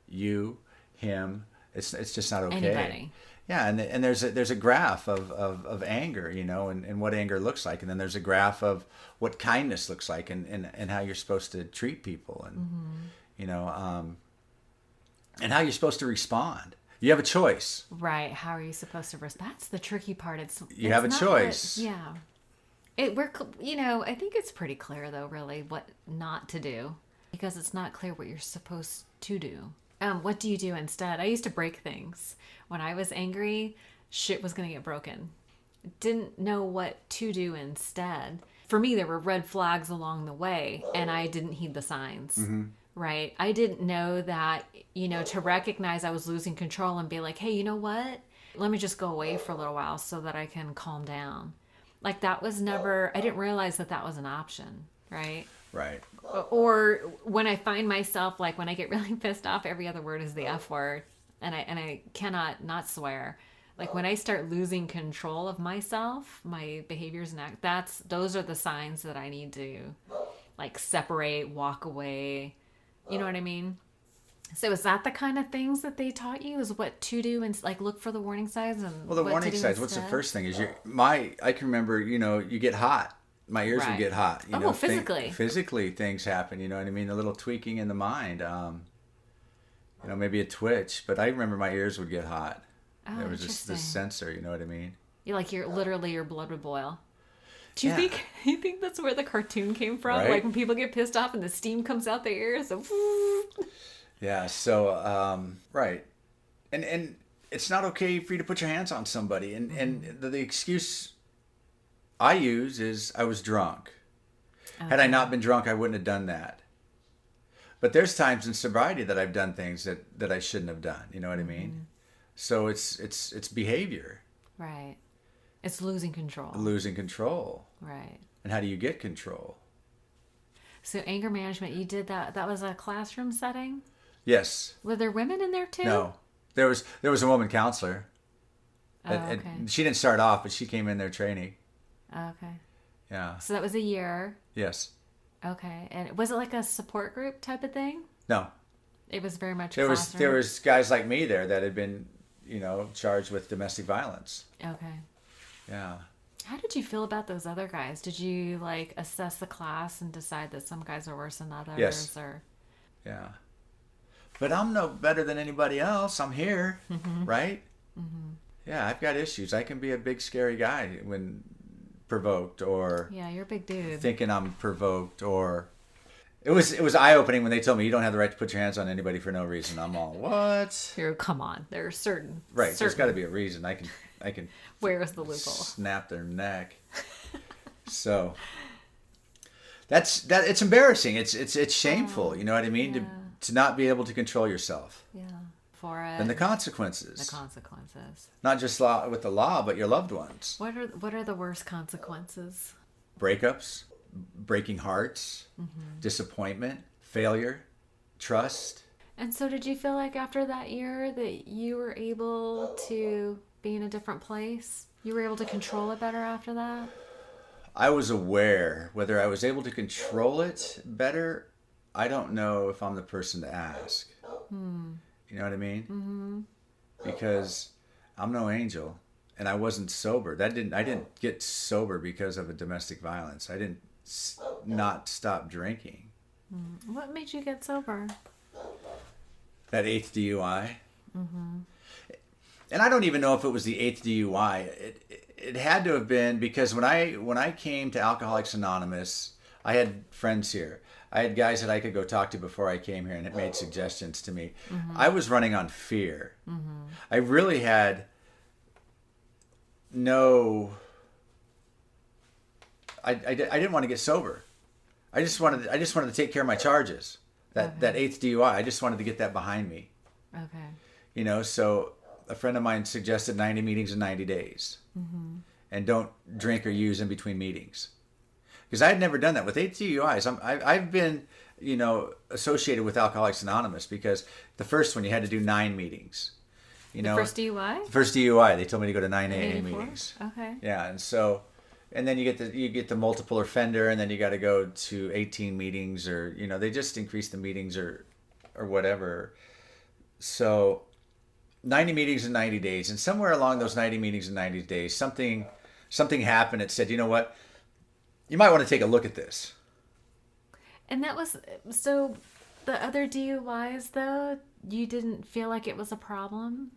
you, him. It's just not okay. Anybody. Yeah, and there's a graph of anger, and what anger looks like, and then there's a graph of what kindness looks like, and how you're supposed to treat people, and and how you're supposed to respond. You have a choice. Right. How are you supposed to respond? That's the tricky part. You have a choice. Yeah. I think it's pretty clear though, really, what not to do, because it's not clear what you're supposed to do. What do you do instead? I used to break things. When I was angry, shit was going to get broken. Didn't know what to do instead. For me, there were red flags along the way, and I didn't heed the signs. Right? I didn't know that, to recognize I was losing control and be like, hey, you know what? Let me just go away for a little while so that I can calm down. Like that was never, I didn't realize that was an option, right? Right. Or when I find myself, like when I get really pissed off, every other word is the F word, and I cannot not swear. Like when I start losing control of myself, my behaviors and those are the signs that I need to like separate, walk away. You know what I mean? So is that the kind of things that they taught you, is what to do and like look for the warning signs? And well, the warning signs, what's the first thing is I can remember, you get hot. My ears would get hot. Physically. Physically things happen, you know what I mean? A little tweaking in the mind, maybe a twitch, but I remember my ears would get hot. Oh, there was just this sensor, you know what I mean? You're like, your blood would boil. Do you think that's where the cartoon came from? Right? Like when people get pissed off and the steam comes out their ears? So yeah, so, right. And it's not okay for you to put your hands on somebody. And the excuse I use is I was drunk. Okay. Had I not been drunk, I wouldn't have done that. But there's times in sobriety that I've done things that I shouldn't have done. You know what I mean? So it's behavior. Right. It's losing control. Losing control. Right. And how do you get control? So anger management, you did that. That was a classroom setting? Yes. Were there women in there too? No. There was a woman counselor. Oh, okay. She didn't start off, but she came in there training. Oh, okay. Yeah. So that was a year. Yes. Okay. And was it like a support group type of thing? No. It was very much there classroom? There was guys like me there that had been, charged with domestic violence. Okay. Yeah. How did you feel about those other guys? Did you assess the class and decide that some guys are worse than others? Yes. Or... Yeah. But I'm no better than anybody else. I'm here, right? Mm-hmm. Yeah, I've got issues. I can be a big scary guy when provoked, or yeah, you're a big dude. Thinking I'm provoked, or it was eye-opening when they told me you don't have the right to put your hands on anybody for no reason. I'm all, what? Come on, there are certain There's got to be a reason. I can. Where is the loophole? Snap their neck. So that. It's embarrassing. It's shameful. You know what I mean? Yeah. To not be able to control yourself. Yeah. For it. And the consequences. The consequences. Not just with the law, but your loved ones. What are the worst consequences? Breakups, breaking hearts, disappointment, failure, trust. And so did you feel like after that year that you were able to be in a different place? You were able to control it better after that? I was aware. Whether I was able to control it better, I don't know if I'm the person to ask. You know what I mean? Mm-hmm. Because I'm no angel, and I wasn't sober. I didn't get sober because of a domestic violence. I didn't not stop drinking. What made you get sober? That 8th DUI. Mm-hmm. And I don't even know if it was the 8th DUI. It had to have been, because when I came to Alcoholics Anonymous, I had friends here. I had guys that I could go talk to before I came here, and it made suggestions to me. Mm-hmm. I was running on fear. Mm-hmm. I really had no... I didn't want to get sober. I just wanted to take care of my charges. That 8th DUI, I just wanted to get that behind me. Okay. So a friend of mine suggested 90 meetings in 90 days. Mm-hmm. And don't drink or use in between meetings. Because I had never done that. With 8 DUIs, I've been, associated with Alcoholics Anonymous, because the first one you had to do 9 meetings. The first DUI? The first DUI, they told me to go to 9 AA meetings. Okay. Yeah, and then you get the multiple offender, and then you got to go to 18 meetings, or they just increase the meetings or whatever. So 90 meetings in 90 days, and somewhere along those 90 meetings in 90 days, something happened that said, you know what? You might want to take a look at this. And that was, so the other DUIs, though, you didn't feel like it was a problem?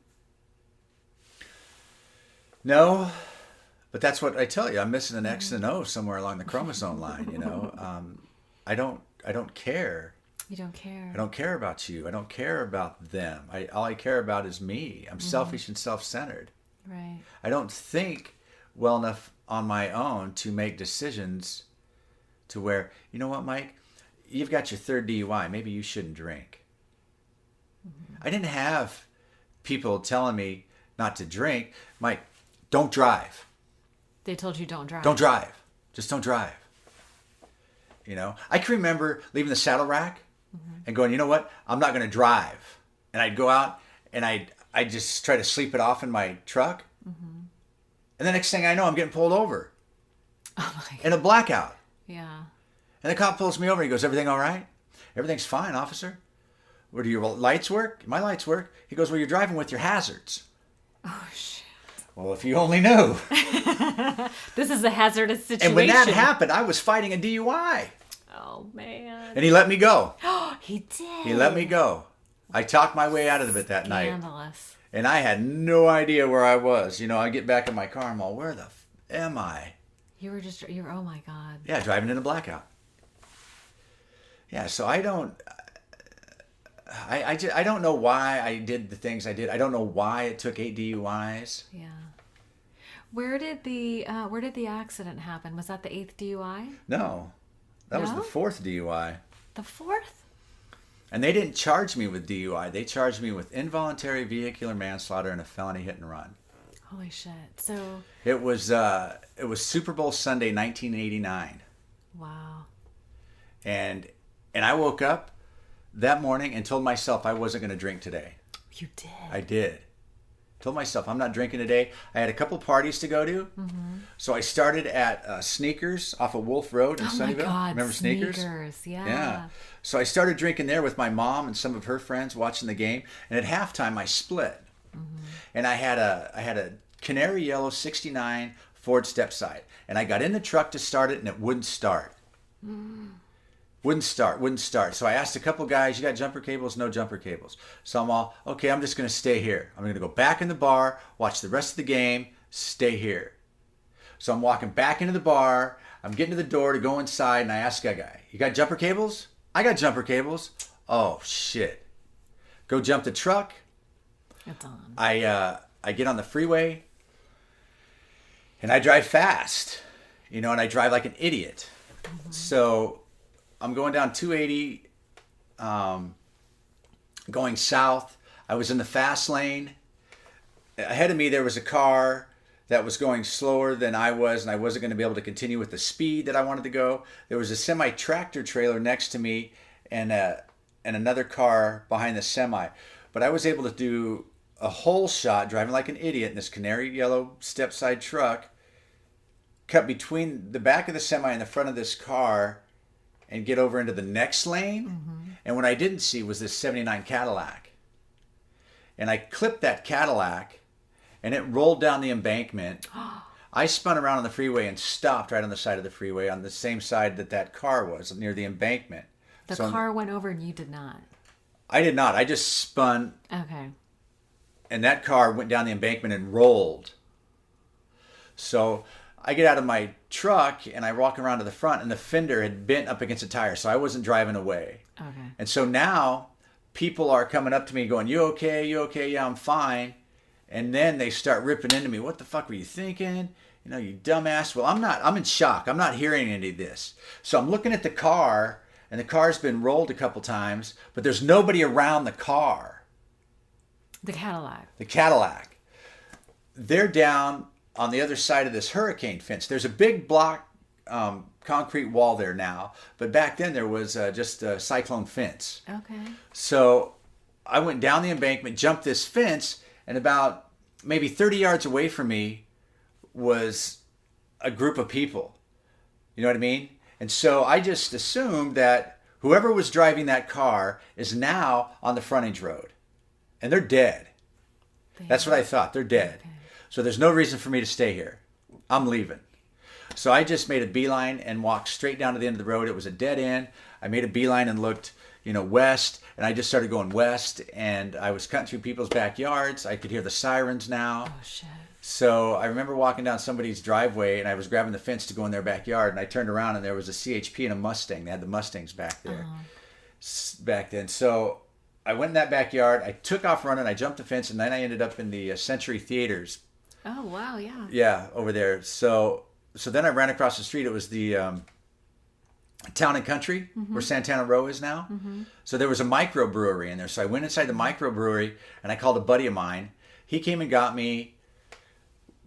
No, but that's what I tell you. I'm missing an X and an O somewhere along the chromosome line, I don't care. You don't care. I don't care about you. I don't care about them. All I care about is me. I'm selfish and self-centered. Right. I don't think well enough on my own to make decisions to where, you know what, Mike, you've got your 3rd DUI. Maybe you shouldn't drink. Mm-hmm. I didn't have people telling me not to drink. Mike, don't drive. They told you don't drive. Don't drive. Just don't drive. I can remember leaving the saddle rack and going, you know what, I'm not going to drive. And I'd go out and I'd just try to sleep it off in my truck. Mm-hmm. And the next thing I know, I'm getting pulled over. Oh my God. In a blackout. Yeah. And the cop pulls me over. He goes, everything all right? Everything's fine, officer. Where do your lights work? My lights work. He goes, well, you're driving with your hazards. Oh, shit. Well, if you only knew. This is a hazardous situation. And when that happened, I was fighting a DUI. Oh, man. And he let me go. He did. He let me go. I talked my way out of it that night. Scandalous. And I had no idea where I was. I get back in my car, I'm all, where the am I? You were, oh my God. Yeah, driving in a blackout. Yeah, so I don't know why I did the things I did. I don't know why it took 8 DUIs. Yeah. Where did the accident happen? Was that the 8th DUI? No, that was the 4th DUI. The 4th? And they didn't charge me with DUI. They charged me with involuntary vehicular manslaughter and a felony hit and run. Holy shit! So it was Super Bowl Sunday, 1989. Wow. And I woke up that morning and told myself I wasn't going to drink today. You did? I did. Told myself I'm not drinking today. I had a couple parties to go to. So I started at Sneakers off of Wolf Road in Sunnyvale. Oh my God, Remember Sneakers? Yeah. So I started drinking there with my mom and some of her friends watching the game. And at halftime I split. And I had a canary yellow 69 Ford stepside. And I got in the truck to start it and it wouldn't start. Wouldn't start. So I asked a couple guys, you got jumper cables? No jumper cables. So I'm all, okay, I'm just going to stay here. I'm going to go back in the bar, watch the rest of the game, stay here. So I'm walking back into the bar. I'm getting to the door to go inside, and I ask a guy, you got jumper cables? I got jumper cables. Oh, shit. Go jump the truck. It's on. I get on the freeway, and I drive fast, and I drive like an idiot. So I'm going down 280, going south. I was in the fast lane. Ahead of me, there was a car that was going slower than I was, and I wasn't going to be able to continue with the speed that I wanted to go. There was a semi-tractor trailer next to me and another car behind the semi. But I was able to do a whole shot, driving like an idiot in this canary yellow step-side truck, cut between the back of the semi and the front of this car, and get over into the next lane. And what I didn't see was this 79 Cadillac. And I clipped that Cadillac, and it rolled down the embankment. I spun around on the freeway and stopped right on the side of the freeway on the same side that car was, near the embankment. The car went over and you did not? I did not. I just spun. Okay. And that car went down the embankment and rolled. So I get out of my truck and I walk around to the front, and the fender had bent up against a tire, so I wasn't driving away. Okay. And so now people are coming up to me going, you okay? You okay? Yeah, I'm fine. And then they start ripping into me. What the fuck were you thinking? You dumbass. Well, I'm not. I'm in shock. I'm not hearing any of this. So I'm looking at the car, and the car's been rolled a couple times, but there's nobody around the car. The Cadillac. The Cadillac. They're down on the other side of this hurricane fence. There's a big block concrete wall there now, but back then there was just a cyclone fence. Okay. So I went down the embankment, jumped this fence, and about maybe 30 yards away from me was a group of people. You know what I mean? And so I just assumed that whoever was driving that car is now on the frontage road. And they're dead. That's what I thought. They're dead. Okay. So there's no reason for me to stay here. I'm leaving. So I just made a beeline and walked straight down to the end of the road. It was a dead end. I made a beeline and looked, west. And I just started going west. And I was cutting through people's backyards. I could hear the sirens now. Oh, shit. So I remember walking down somebody's driveway, and I was grabbing the fence to go in their backyard. And I turned around, and there was a CHP and a Mustang. They had the Mustangs back there back then. So I went in that backyard. I took off running. I jumped the fence, and then I ended up in the Century Theaters. Oh, wow, yeah. Yeah, over there. So then I ran across the street. It was the Town and Country, where Santana Row is now. So there was a microbrewery in there. So I went inside the microbrewery, and I called a buddy of mine. He came and got me.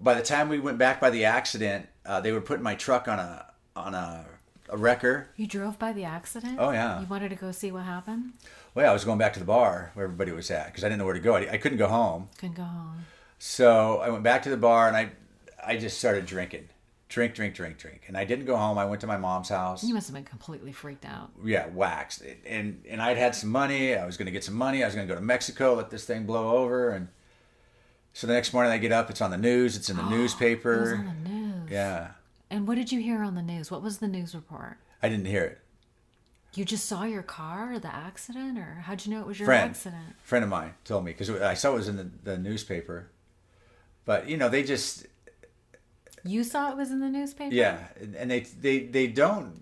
By the time we went back by the accident, they were putting my truck on a wrecker. You drove by the accident? Oh, yeah. You wanted to go see what happened? Well, yeah, I was going back to the bar where everybody was at because I didn't know where to go. I couldn't go home. Couldn't go home. So I went back to the bar, and I just started drinking. Drink. And I didn't go home. I went to my mom's house. You must have been completely freaked out. Yeah, waxed. And I'd had some money. I was going to get some money. I was going to go to Mexico, let this thing blow over. And so the next morning I get up. It's on the news. It's in the newspaper. It was on the news. Yeah. And what did you hear on the news? What was the news report? I didn't hear it. You just saw your car or the accident? Or how'd you know it was your accident? Friend of mine told me because I saw it was in the newspaper. But, they just... You saw it was in the newspaper? Yeah, and they don't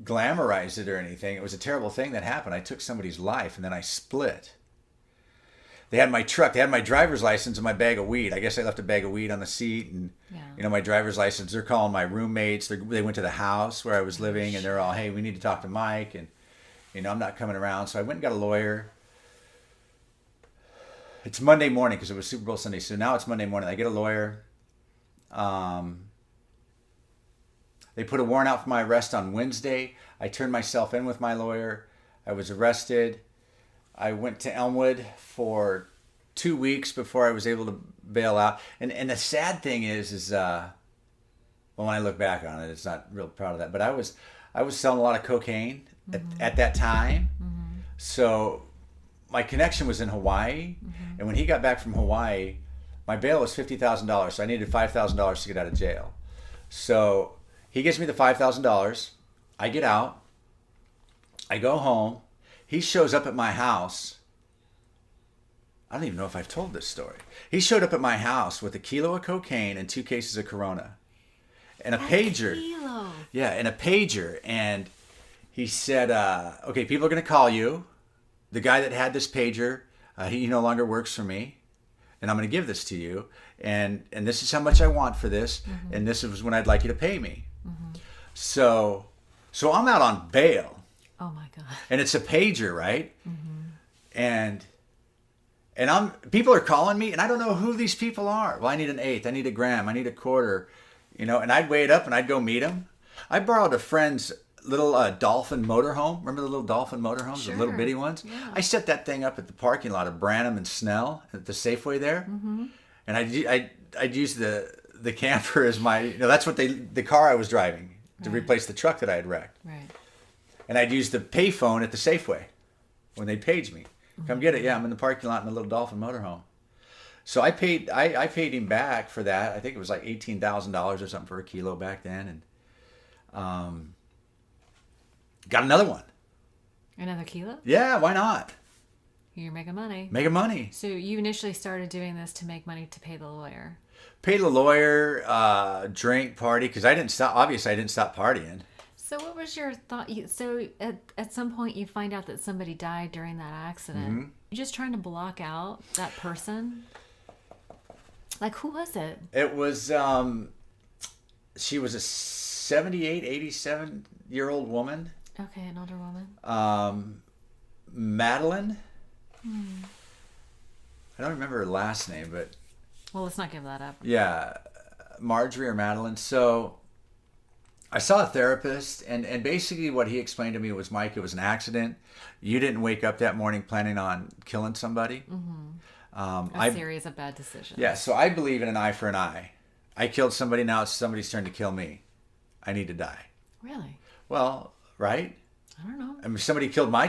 glamorize it or anything. It was a terrible thing that happened. I took somebody's life, and then I split. They had my truck. They had my driver's license and my bag of weed. I guess I left a bag of weed on the seat, and my driver's license. They're calling my roommates. They went to the house where I was living, and they're all, "Hey, we need to talk to Mike," and I'm not coming around. So I went and got a lawyer. It's Monday morning because it was Super Bowl Sunday. So now it's Monday morning. I get a lawyer. They put a warrant out for my arrest on Wednesday. I turned myself in with my lawyer. I was arrested. I went to Elmwood for 2 weeks before I was able to bail out. And the sad thing is well, when I look back on it, it's not real proud of that. But I was selling a lot of cocaine at that time. Mm-hmm. So my connection was in Hawaii. Mm-hmm. And when he got back from Hawaii, my bail was $50,000. So I needed $5,000 to get out of jail. So he gives me the $5,000. I get out. I go home. He shows up at my house. I don't even know if I've told this story. He showed up at my house with a kilo of cocaine and 2 cases of Corona. And a pager. Kilo. Yeah, and a pager. And he said, okay, people are going to call you. The guy that had this pager, he no longer works for me. And I'm going to give this to you. And this is how much I want for this. Mm-hmm. And this is when I'd like you to pay me. Mm-hmm. So I'm out on bail. Oh my God. And it's a pager, right? Mm-hmm. And people are calling me, and I don't know who these people are. Well, I need an eighth, I need a gram, I need a quarter, and I'd weigh it up and I'd go meet them. I borrowed a friend's little Dolphin motorhome. Remember the little Dolphin motorhomes, sure. The little bitty ones? Yeah. I set that thing up at the parking lot of Branham and Snell at the Safeway there. Mm-hmm. And I'd use the camper as my, that's what the car I was driving to replace the truck that I had wrecked. Right. And I'd use the payphone at the Safeway when they'd page me. Come get it. Yeah, I'm in the parking lot in the little Dolphin motorhome. So I paid him back for that. I think it was like $18,000 or something for a kilo back then, and got another one. Another kilo? Yeah, why not? You're making money. Making money. So you initially started doing this to make money to pay the lawyer. Pay the lawyer, drink, party, because I didn't stop. Obviously, I didn't stop partying. So what was your thought? So at some point you find out that somebody died during that accident. Mm-hmm. You're just trying to block out that person? Like, who was it? It was, she was a 78, 87-year-old woman. Okay, an older woman. Madeline. I don't remember her last name, but... Well, let's not give that up. Yeah, Marjorie or Madeline. So... I saw a therapist, and basically what he explained to me was, Mike, it was an accident. You didn't wake up that morning planning on killing somebody. Mm-hmm. A series of bad decisions. Yeah, so I believe in an eye for an eye. I killed somebody, now it's somebody's turn to kill me. I need to die. Really? Well, right? I don't know. I mean, if somebody killed my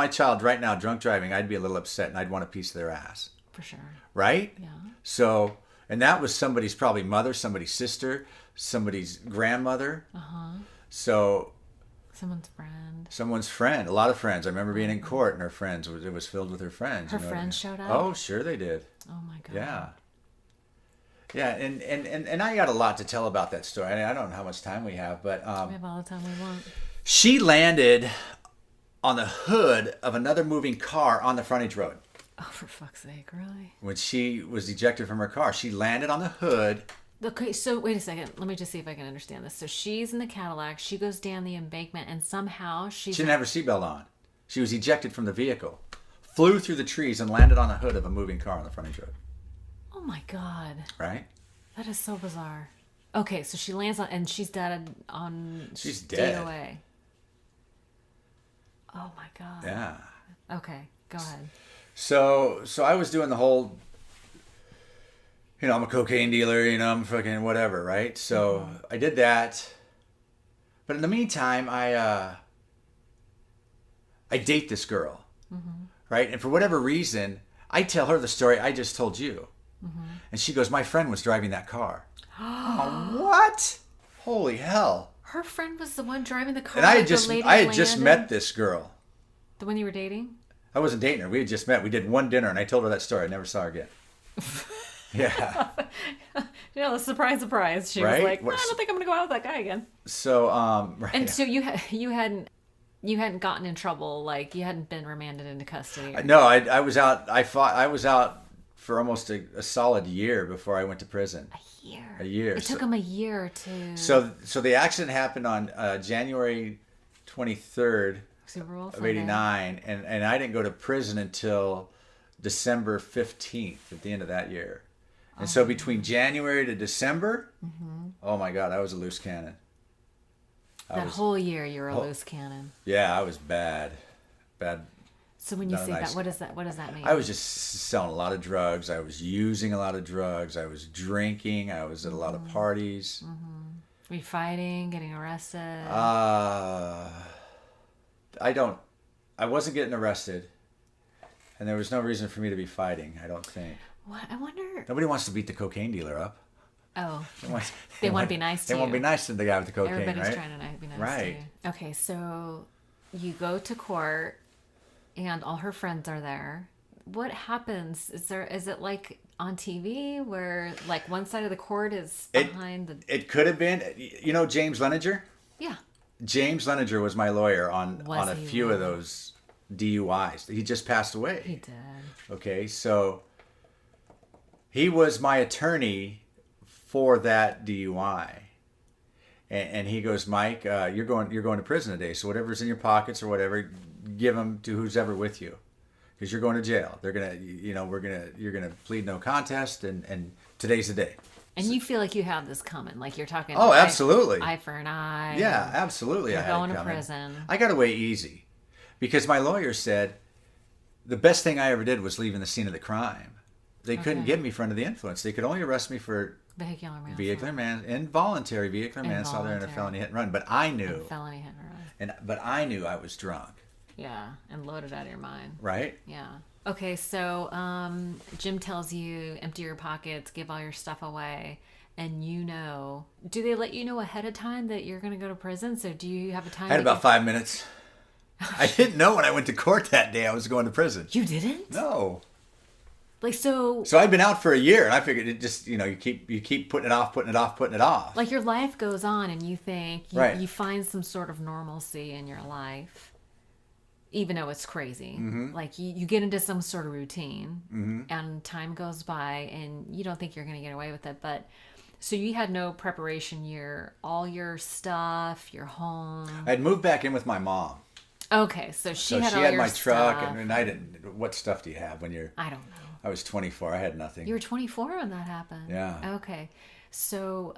child right now drunk driving, I'd be a little upset, and I'd want a piece of their ass. For sure. Right? Yeah. So, and that was somebody's probably mother, somebody's sister, somebody's grandmother. So someone's friend, a lot of friends. I remember being in court, and her friends, it was filled with her friends. Her friends showed up? Oh, sure they did. Oh my God. Yeah, and I got a lot to tell about that story. I don't know how much time we have, but we have all the time we want. She landed on the hood of another moving car on the frontage road. Oh, for fuck's sake, really? When she was ejected from her car, she landed on the hood. Okay, so wait a second. Let me just see if I can understand this. So she's in the Cadillac. She goes down the embankment, and somehow she didn't have her seatbelt on. She was ejected from the vehicle, flew through the trees, and landed on the hood of a moving car on the frontage road. Oh my God! Right? That is so bizarre. Okay, so she lands on, and she's dead on. She's dead. DUI. Oh my God. Yeah. Okay, go ahead. So I was doing the whole. I'm a cocaine dealer, I'm fucking whatever, right? So I did that. But in the meantime, I date this girl, right? And for whatever reason, I tell her the story I just told you. And she goes, my friend was driving that car. Oh, what? Holy hell. Her friend was the one driving the car. And I had just met this girl. The one you were dating? I wasn't dating her. We had just met. We did one dinner, and I told her that story. I never saw her again. Yeah. Surprise. She was like, I don't think I'm going to go out with that guy again. So, right. And so you hadn't You hadn't gotten in trouble, like you hadn't been remanded into custody. No, I was out. I was out for almost a solid year before I went to prison. A year. It took him a year to. So the accident happened on January 23rd of '89, and I didn't go to prison until December 15th at the end of that year. And so between January to December, oh my God, I was a loose cannon. Whole year you were a loose cannon. Yeah, I was bad. So when you say that, what does that mean? I was just selling a lot of drugs. I was using a lot of drugs. I was drinking. I was at a lot of parties. Were you fighting, getting arrested? I wasn't getting arrested. And there was no reason for me to be fighting, I don't think. What? I wonder. Nobody wants to beat the cocaine dealer up. Oh. They want to be nice to you. They want to be nice to the guy with the cocaine, Everybody's right? trying to be nice to you. Okay, so you go to court and all her friends are there. What happens? Is it like on TV where like one side of the court is behind the... It could have been. You know James Leninger? Yeah. James Leninger was my lawyer on a few really? of those DUIs. He just passed away. He did. Okay, so he was my attorney for that DUI. And he goes, Mike, you're going to prison today. So whatever's in your pockets or whatever, give them to who's ever with you, because you're going to jail. They're gonna, you're gonna plead no contest, and today's the day. And you feel like you have this coming, like you're talking. Oh, absolutely. Eye for an eye. Yeah, absolutely. You're going to prison. I got away easy, because my lawyer said the best thing I ever did was leaving the scene of the crime. They couldn't get me for under the influence. They could only arrest me for involuntary vehicular manslaughter and a felony hit and run. But I knew. Felony hit and run. But I knew I was drunk. Yeah, and loaded out of your mind. Right? Yeah. Okay, so Jim tells you empty your pockets, give all your stuff away, and do they let you know ahead of time that you're going to go to prison? So do you have a time? I had about 5 minutes. I didn't know when I went to court that day I was going to prison. You didn't? No. Like so I'd been out for a year, and I figured it just, you keep putting it off. Like your life goes on, and you think you find some sort of normalcy in your life, even though it's crazy. Like you get into some sort of routine, and time goes by, and you don't think you're going to get away with it. But so you had no preparation. All your stuff, your home. I'd moved back in with my mom. Okay, so she had my stuff. truck, and I didn't. What stuff do you have when you're? I don't know. I was 24. I had nothing. You were 24 when that happened. Yeah. Okay. So,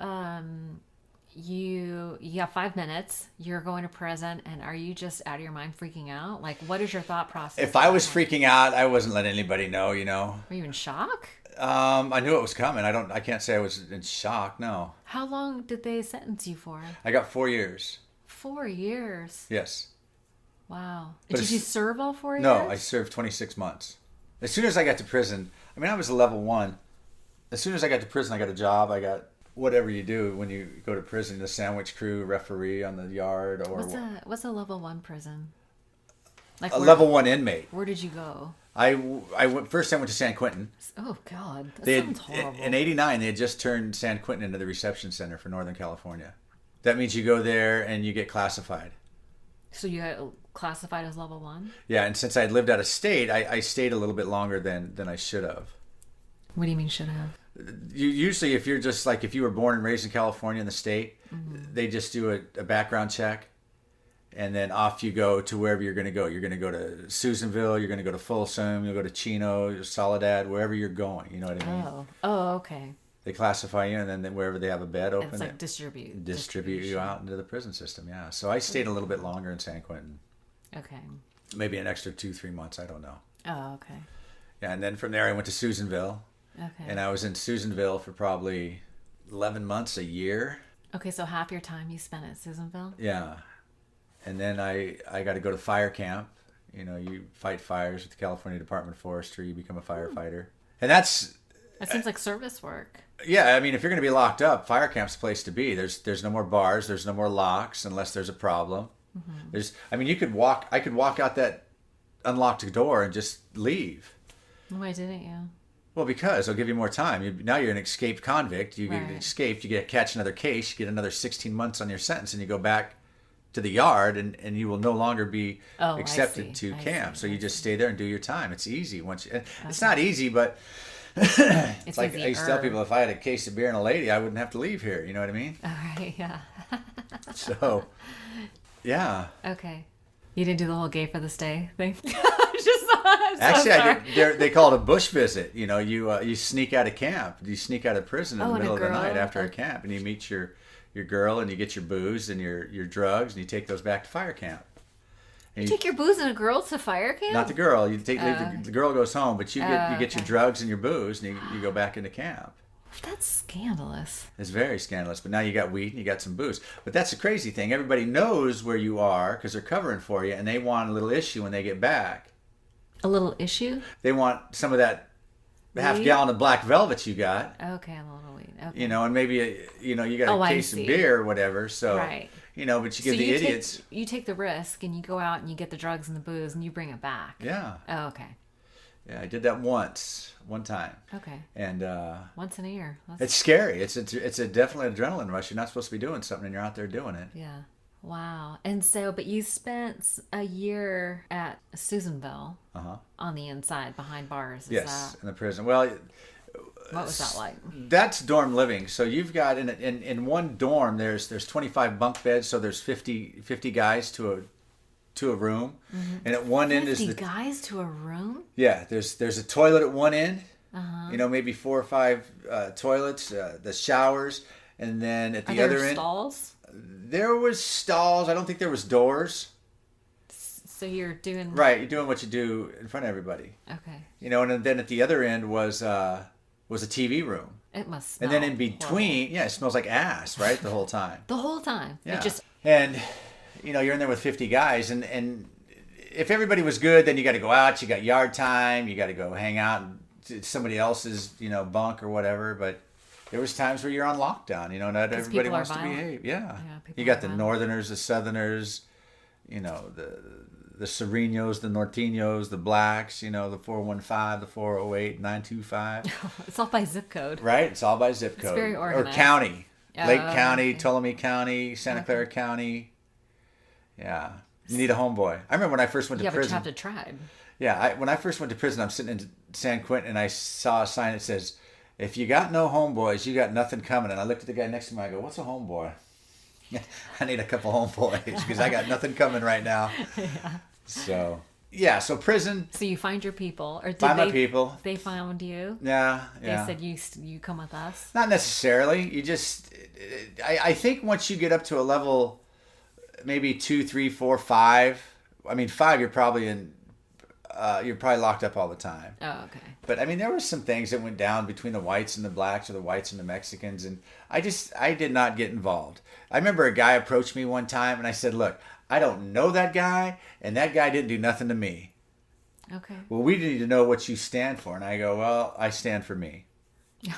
you have 5 minutes. You're going to prison, and are you just out of your mind, freaking out? Like, what is your thought process? If I was freaking out, I wasn't letting anybody know. Were you in shock? I knew it was coming. I can't say I was in shock. No. How long did they sentence you for? I got 4 years. 4 years. Yes. Wow. Did you serve all 4 years? No, I served 26 months. As soon as I got to prison, I was a level 1. As soon as I got to prison, I got a job. I got whatever you do when you go to prison, the sandwich crew, referee on the yard, or what's a level 1 prison? Like level 1 inmate. Where did you go? I went to San Quentin. Oh God, that sounds horrible. In '89, they had just turned San Quentin into the reception center for Northern California. That means you go there and you get classified. So you got classified as level 1? Yeah, and since I had lived out of state, I stayed a little bit longer than I should have. What do you mean should have? Usually, if you're just like, if you were born and raised in California in the state, they just do a background check, and then off you go to wherever you're going to go. You're going to go to Susanville, you're going to go to Folsom, you'll go to Chino, Soledad, wherever you're going. You know what I mean? Oh, okay. They classify you, and then wherever they have a bed open, it's like distribute you out into the prison system. Yeah. So I stayed a little bit longer in San Quentin. Okay. Maybe an extra 2-3 months. I don't know. Oh, okay. Yeah, and then from there I went to Susanville. Okay. And I was in Susanville for probably 11 months, a year. Okay, so half your time you spent at Susanville? Yeah. And then I got to go to fire camp. You fight fires with the California Department of Forestry. You become a firefighter. And that seems like service work. Yeah, if you're going to be locked up, fire camp's the place to be. There's no more bars. There's no more locks unless there's a problem. Mm-hmm. I could walk out that unlocked door and just leave. Why didn't you? Well, because they'll give you more time. Now you're an escaped convict. You get escaped. You get to catch another case. You get another 16 months on your sentence, and you go back to the yard, and you will no longer be Oh, accepted I to see. camp. So you just stay there and do your time. It's easy Okay. it's not easy, but it's like I used to tell easier. people, if I had a case of beer and a lady, I wouldn't have to leave here. You know what I mean? All right, yeah. So, yeah. Okay. You didn't do the whole gay for the stay thing? Actually, I did. They call it a bush visit. You know, you sneak out of camp. You sneak out of prison in the and a middle of the girl? night after a camp, and you meet your girl, and you get your booze and your drugs, and you take those back to fire camp. You take your booze and a girl to fire camp? Not the girl. You take the girl goes home, but you get okay. your drugs and your booze, and you go back into camp. That's scandalous. It's very scandalous. But now you got weed and you got some booze. But that's the crazy thing. Everybody knows where you are because they're covering for you, and they want a little issue when they get back. A little issue? They want some of that half gallon of black velvet you got. Okay, a little weed. Okay. You know, and maybe you got a case of beer or whatever. So right. You know, but you give the idiots. You take the risk and you go out and you get the drugs and the booze and you bring it back. Yeah. Oh, okay. Yeah, I did that one time. Okay. And once in a year. It's scary. It's a definitely adrenaline rush. You're not supposed to be doing something, and you're out there doing it. Yeah. Wow. And so, but you spent a year at Susanville on the inside behind bars. Yes, in the prison. Well, what was that like? That's dorm living. So you've got in one dorm there's 25 bunk beds, so there's 50 guys to a room, and at one end is 50 guys to a room. Yeah, there's a toilet at one end. You know, maybe 4 or 5 toilets, the showers, and then at the other end stalls. There was stalls. I don't think there was doors. So you're doing You're doing what you do in front of everybody. Okay. You know, and then at the other end was a TV room. It must smell And then in between, it smells like ass, right? The whole time. The whole time. Yeah. It just And you know, you're in there with 50 guys, and if everybody was good, then you got to go out. You got yard time. You got to go hang out in somebody else's, bunk or whatever. But there was times where you're on lockdown. You know, not everybody wants to behave. Yeah. You got the Northerners, the Southerners, the Serenos, the Norteños, the Blacks, the 415, the 408, 925. It's all by zip code. Right? It's all by zip code. It's very organized. Or county. Lake County, okay. Tuolumne County, Santa Clara County. Yeah. You need a homeboy. I remember when I first went to prison. Yeah, but you have to tribe. Yeah. When I first went to prison, I'm sitting in San Quentin, and I saw a sign that says, "If you got no homeboys, you got nothing coming." And I looked at the guy next to me, I go, "What's a homeboy?" I need a couple homeboys because I got nothing coming right now. So prison. So you find your people, or did my people. They found you. Yeah. They said you come with us. Not necessarily. You just, I think once you get up to a level, maybe 2, 3, 4, 5. I mean, 5, you're probably you're probably locked up all the time. Oh, okay. But I mean, there were some things that went down between the whites and the blacks, or the whites and the Mexicans, and I did not get involved. I remember a guy approached me one time, and I said, "Look, I don't know that guy, and that guy didn't do nothing to me." Okay. Well, we need to know what you stand for, and I go, "Well, I stand for me."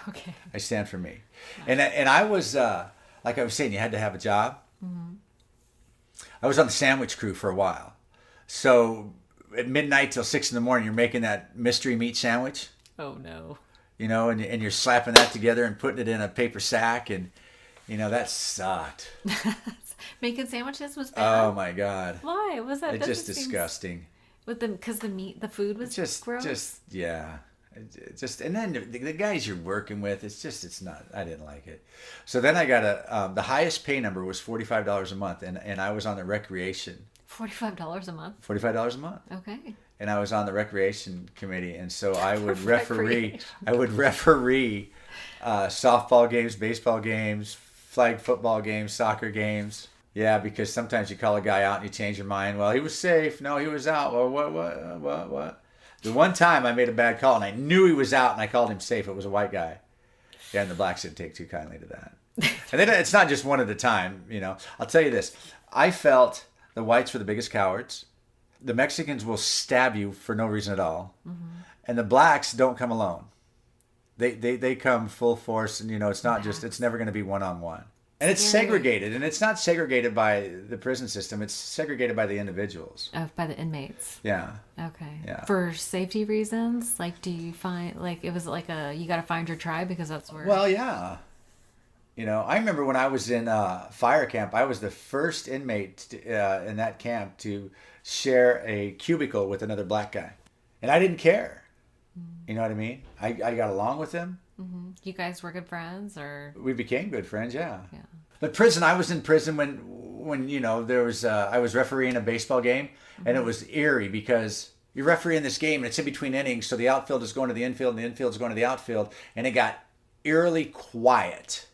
Okay. I stand for me, and I was like I was saying, you had to have a job. Mm-hmm. I was on the sandwich crew for a while, so at midnight till 6 a.m, you're making that mystery meat sandwich. Oh no. And you're slapping that together and putting it in a paper sack, and that sucked. Making sandwiches was bad. Oh my God. Why was that? It's just disgusting. With them, because the food was gross. And then the guys you're working with, it's not. I didn't like it. So then I got the highest pay number was $45 a month, and I was on the recreation. $45 a month. $45 a month. Okay. And I was on the recreation committee, and so I would referee. I would referee softball games, baseball games, flag football games, soccer games. Yeah, because sometimes you call a guy out and you change your mind. Well, he was safe. No, he was out. Well, what? The one time I made a bad call and I knew he was out and I called him safe. It was a white guy. Yeah, and the blacks didn't take too kindly to that. And then it's not just one at a time. I'll tell you this. I felt the whites were the biggest cowards. The Mexicans will stab you for no reason at all. Mm-hmm. And the blacks don't come alone. They come full force, and it's not just, it's never going to be one-on-one. And it's segregated, and it's not segregated by the prison system. It's segregated by the individuals. By the inmates. Yeah. Okay. Yeah. For safety reasons, do you find, it was you got to find your tribe because that's where... Well, yeah. You know, I remember when I was in fire camp, I was the first inmate in that camp to share a cubicle with another black guy. And I didn't care. You know what I mean? I got along with him. Mm-hmm. You guys were good friends, or? We became good friends, yeah. Yeah. But prison, I was in prison when you know, there was, I was refereeing a baseball game, and it was eerie because you're refereeing this game, and it's in between innings, so the outfield is going to the infield, and the infield is going to the outfield, and it got eerily quiet.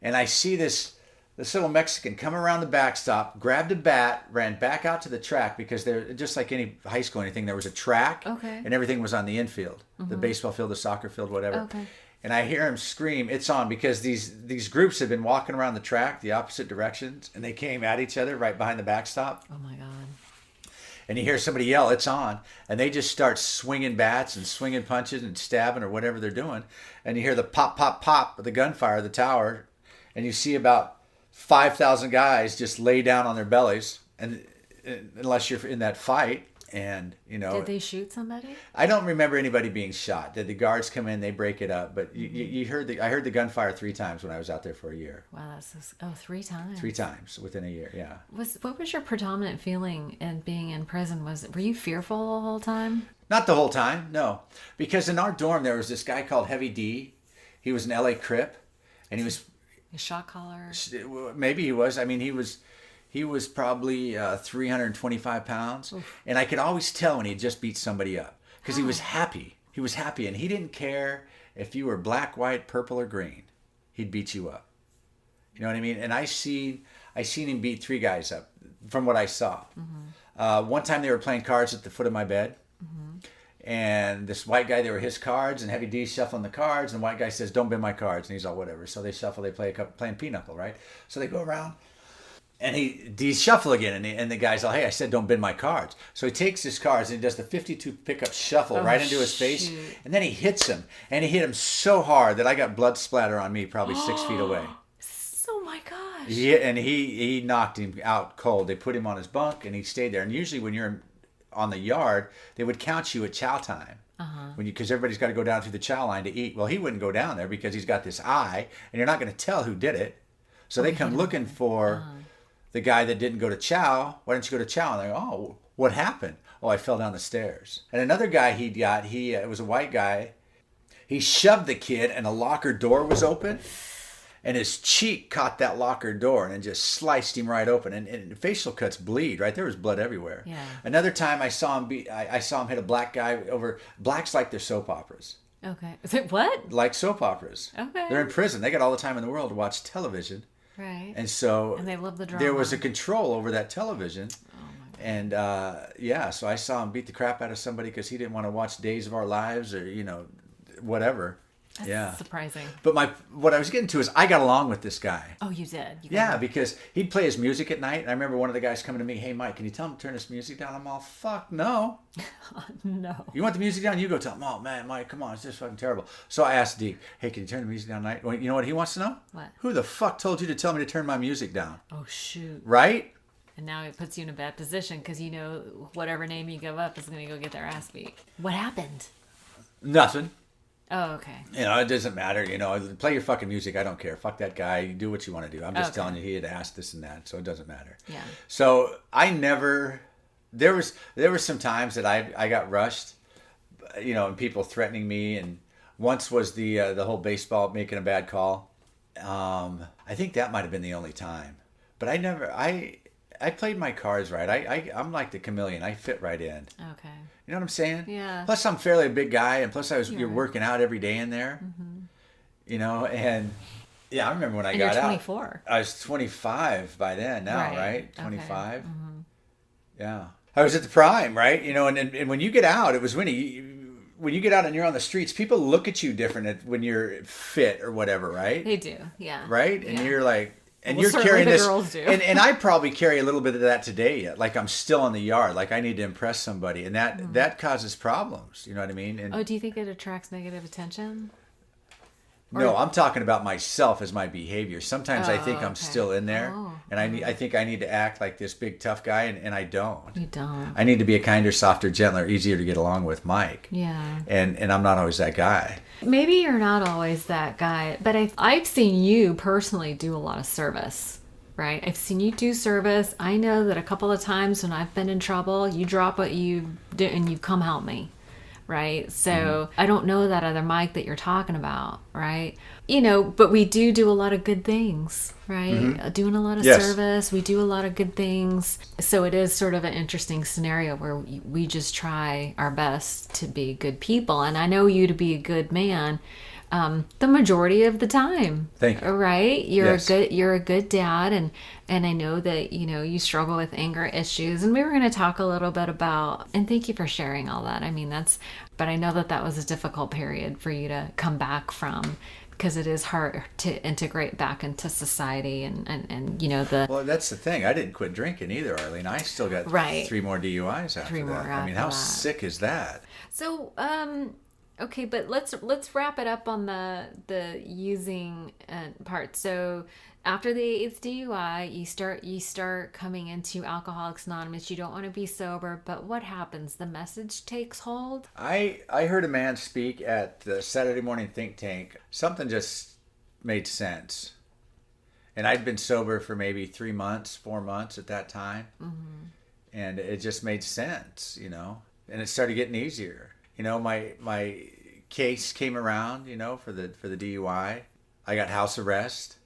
And I see this little Mexican come around the backstop, grabbed a bat, ran back out to the track because there, just like any high school or anything, there was a track, and everything was on the infield, the baseball field, the soccer field, whatever. Okay. And I hear him scream, "It's on," because these groups had been walking around the track, the opposite directions, and they came at each other right behind the backstop. Oh my God. And you hear somebody yell, "It's on," and they just start swinging bats and swinging punches and stabbing or whatever they're doing. And you hear the pop, pop, pop of the gunfire of the tower, and you see about 5,000 guys just lay down on their bellies, and unless you're in that fight. And you know, did they shoot somebody? I don't remember anybody being shot. Did the guards come in? They break it up, but you heard I heard the gunfire 3 times when I was out there for a year. Wow, that's 3 times. 3 times within a year, yeah. What was your predominant feeling in being in prison? Were you fearful the whole time? Not the whole time, no, because in our dorm there was this guy called Heavy D. He was an LA Crip, and he was a shot caller. Maybe he was. I mean, he was probably 325 pounds. Oof. And I could always tell when he had just beat somebody up because he was happy. He was happy, and he didn't care if you were black, white, purple, or green. He'd beat you up. You know what I mean? And I seen him beat 3 guys up from what I saw. One time they were playing cards at the foot of my bed. And this white guy, they were his cards, and Heavy D shuffling the cards, and the white guy says, "Don't bend my cards," and he's all whatever. So they shuffle, they play playing pinochle, right? So they go around, and D's shuffle again, and the guy's all, "Hey, I said don't bend my cards." So he takes his cards and he does the 52 pickup shuffle right into his face, and then he hits him, and he hit him so hard that I got blood splatter on me probably 6 feet away. Oh my gosh! He knocked him out cold. They put him on his bunk, and he stayed there. And usually when you're on the yard, they would count you at chow time. Because everybody's got to go down through the chow line to eat. Well, he wouldn't go down there because he's got this eye, and you're not going to tell who did it. So they come looking for the guy that didn't go to chow. "Why didn't you go to chow?" And they go, "Oh, what happened?" "Oh, I fell down the stairs." And another guy it was a white guy. He shoved the kid, and a locker door was open. And his cheek caught that locker door and it just sliced him right open. And facial cuts bleed, right? There was blood everywhere. Yeah. Another time I saw him hit a black guy over. Blacks like their soap operas. Okay. What? Like soap operas. Okay. They're in prison. They got all the time in the world to watch television. Right. And so they love the drama. There was a control over that television. Oh my God. And so I saw him beat the crap out of somebody because he didn't want to watch Days of Our Lives or, whatever. That's surprising. But what I was getting to is I got along with this guy. Oh, you did? Because he'd play his music at night. And I remember one of the guys coming to me, "Hey, Mike, can you tell him to turn his music down?" I'm all, "Fuck, no." No. "You want the music down? You go tell him." "Oh, man, Mike, come on. It's just fucking terrible." So I asked Deke, "Hey, can you turn the music down tonight?" Well, you know what he wants to know? What? Who the fuck told you to tell me to turn my music down? Oh, shoot. Right? And now it puts you in a bad position because whatever name you give up is going to go get their ass beat. What happened? Nothing. Oh, okay. It doesn't matter. Play your fucking music. I don't care. Fuck that guy. You do what you want to do. I'm just telling you, he had asked this and that, so it doesn't matter. Yeah. So I never. There were some times that I got rushed, and people threatening me. And once was the whole baseball making a bad call. I think that might have been the only time. But I played my cards right. I'm like the chameleon. I fit right in. Okay. You know what I'm saying? Yeah. Plus, I'm fairly a big guy, and plus, you're working out every day in there. And yeah, I remember when I got you're out. 24. I was 25 by then. Now, right? 25. Okay. Yeah, I was at the prime, right? And when you get out, it was when you get out and you're on the streets, people look at you different when you're fit or whatever, right? They do, yeah. Right, and you're like. And well, you're carrying this, girls do. and I probably carry a little bit of that today yet. Like I'm still in the yard, like I need to impress somebody, and that causes problems. You know what I mean? And do you think it attracts negative attention? No, I'm talking about myself as my behavior. Sometimes I think I'm still in there, And I think I need to act like this big tough guy, and I don't. You don't. I need to be a kinder, softer, gentler, easier to get along with Mike. Yeah. And I'm not always that guy. Maybe you're not always that guy, but I've seen you personally do a lot of service, right? I've seen you do service. I know that a couple of times when I've been in trouble, you drop what you do and you come help me. Right. So I don't know that other Mike that you're talking about. Right. But we do a lot of good things. Right. Doing a lot of service. We do a lot of good things. So it is sort of an interesting scenario where we just try our best to be good people. And I know you to be a good man. The majority of the time. Thank you. Right? You're a good dad, and I know that you struggle with anger issues, and we were going to talk a little bit about, and thank you for sharing all that. I mean, but I know that was a difficult period for you to come back from, because it is hard to integrate back into society and Well, that's the thing. I didn't quit drinking either, Arlene. I still got 3 more DUIs after that. I mean, how sick is that? So, okay, but let's wrap it up on the using part. So after the 8th DUI, you start coming into Alcoholics Anonymous. You don't want to be sober, but what happens? The message takes hold. I heard a man speak at the Saturday morning think tank. Something just made sense, and I'd been sober for maybe 3 months, 4 months at that time, and it just made sense, and it started getting easier. My case came around, for the DUI. I got house arrest,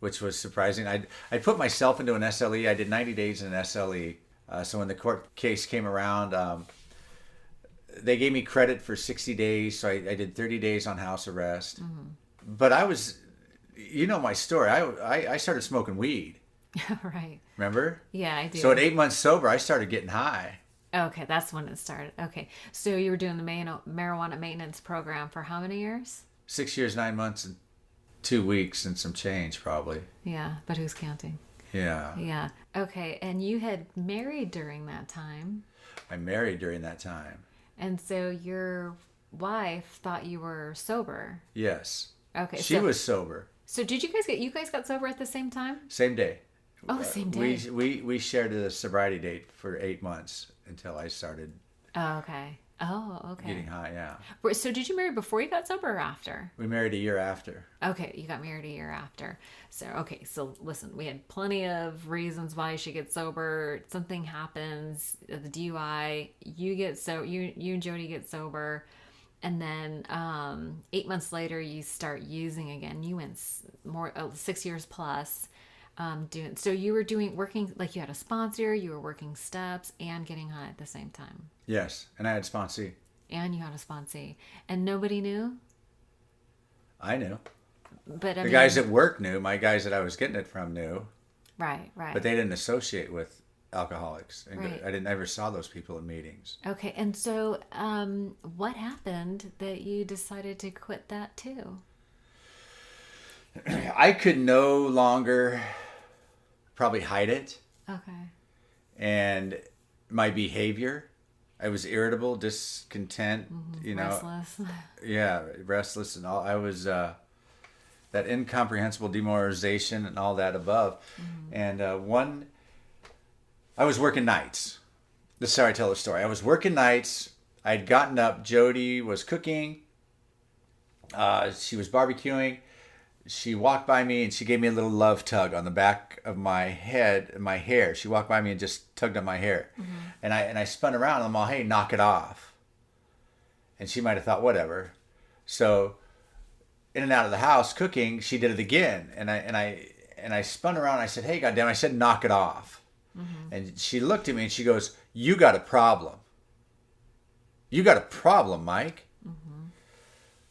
which was surprising. I put myself into an SLE. I did 90 days in an SLE. So when the court case came around, they gave me credit for 60 days. So I did 30 days on house arrest. But I was, my story. I started smoking weed. Right. Remember? Yeah, I do. So at 8 months sober, I started getting high. Okay, that's when it started. Okay, so you were doing the marijuana maintenance program for how many years? 6 years, 9 months, and 2 weeks, and some change, probably. Yeah, but who's counting? Yeah. Yeah. Okay, and you had married during that time. I married during that time. And so your wife thought you were sober. Yes. Okay. She was sober. So did you guys got sober at the same time? Same day. Oh, same day. We shared a sobriety date for 8 months until I started. Oh, okay. Getting high, yeah. So did you marry before you got sober or after? We married a year after. Okay, you got married a year after. So listen, we had plenty of reasons why you should get sober. Something happens, the DUI, you and Jody get sober. And then 8 months later, you start using again. You went 6 years plus. So you were working, like you had a sponsor, you were working steps and getting high at the same time. Yes, and I had sponsee. And you had a sponsee. And nobody knew? I knew. But the guys at work knew. My guys that I was getting it from knew. Right. But they didn't associate with alcoholics. And right. I never saw those people in meetings. Okay, and so what happened that you decided to quit that too? I could no longer probably hide it. Okay. And my behavior, I was irritable, discontent, restless. Yeah, restless and all. I was that incomprehensible demoralization and all that above. And I was working nights. This is how I tell the story. I was working nights. I'd gotten up. Jody was cooking. She was barbecuing. She walked by me and she gave me a little love tug on the back of my head and my hair. She walked by me and just tugged on my hair. And I spun around and I'm all, hey, knock it off. And she might have thought, whatever. So in and out of the house cooking, she did it again. And I spun around and I said, hey, goddamn, I said, knock it off. And she looked at me and she goes, you got a problem. You got a problem, Mike.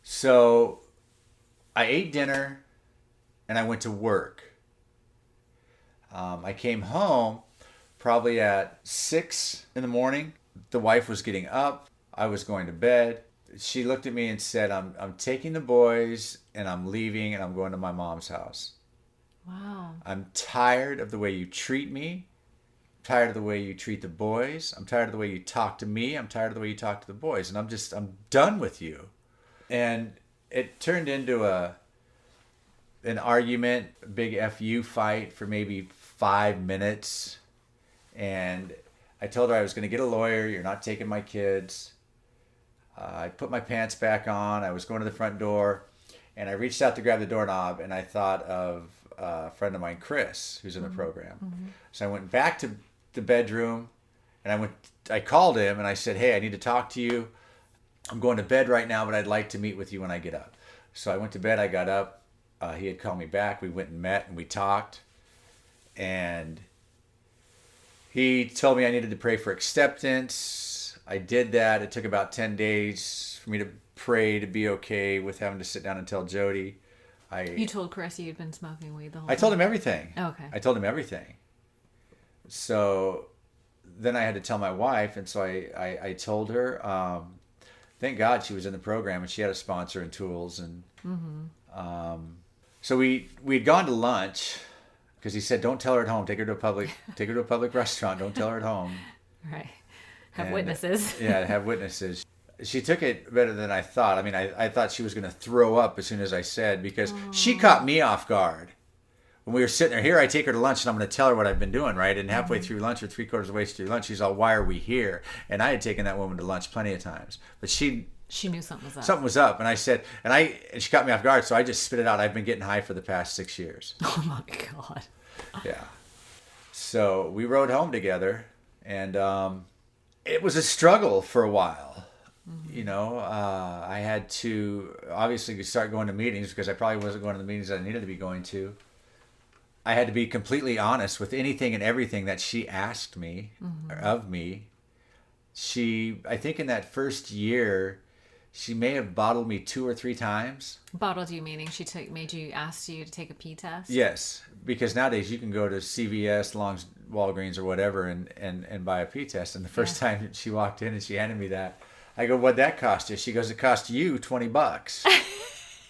So I ate dinner and I went to work. I came home probably at 6 in the morning. The wife was getting up. I was going to bed. She looked at me and said, I'm taking the boys and I'm leaving and I'm going to my mom's house. Wow. I'm tired of the way you treat me. I'm tired of the way you treat the boys. I'm tired of the way you talk to me. I'm tired of the way you talk to the boys. And I'm done with you. And it turned into an argument, a big FU fight for maybe 5 minutes. And I told her I was going to get a lawyer. You're not taking my kids. I put my pants back on. I was going to the front door. And I reached out to grab the doorknob. And I thought of a friend of mine, Chris, who's in the program. Mm-hmm. So I went back to the bedroom. And I called him. And I said, hey, I need to talk to you. I'm going to bed right now, but I'd like to meet with you when I get up. So I went to bed. I got up. He had called me back. We went and met and we talked. And he told me I needed to pray for acceptance. I did that. It took about 10 days for me to pray to be okay with having to sit down and tell Jody. You told Chris you'd been smoking weed the whole time? I told him everything. Oh, okay. I told him everything. So then I had to tell my wife. And so I told her, thank God she was in the program and she had a sponsor and tools. And so we'd gone to lunch. Because he said, don't tell her at home. Take her to a public restaurant. Don't tell her at home. Right. Have witnesses. Yeah, have witnesses. She took it better than I thought. I mean, I thought she was going to throw up as soon as I said, because she caught me off guard. When we were sitting there, here I take her to lunch and I'm going to tell her what I've been doing, right? And halfway through lunch or 3/4 of the way through lunch, she's all, why are we here? And I had taken that woman to lunch plenty of times. But she knew something was up. Something was up. And I said, and she caught me off guard, so I just spit it out. I've been getting high for the past 6 years. Oh my God. Yeah. So we rode home together, and it was a struggle for a while. Mm-hmm. You know, I had to obviously start going to meetings because I probably wasn't going to the meetings that I needed to be going to. I had to be completely honest with anything and everything that she asked me of me. I think in that first year, she may have bottled me 2 or 3 times. Bottled you meaning asked you to take a pee test? Yes, because nowadays you can go to CVS, Walgreens, or whatever and buy a pee test. And the first time she walked in and she handed me that, I go, what'd that cost you? She goes, it cost you $20.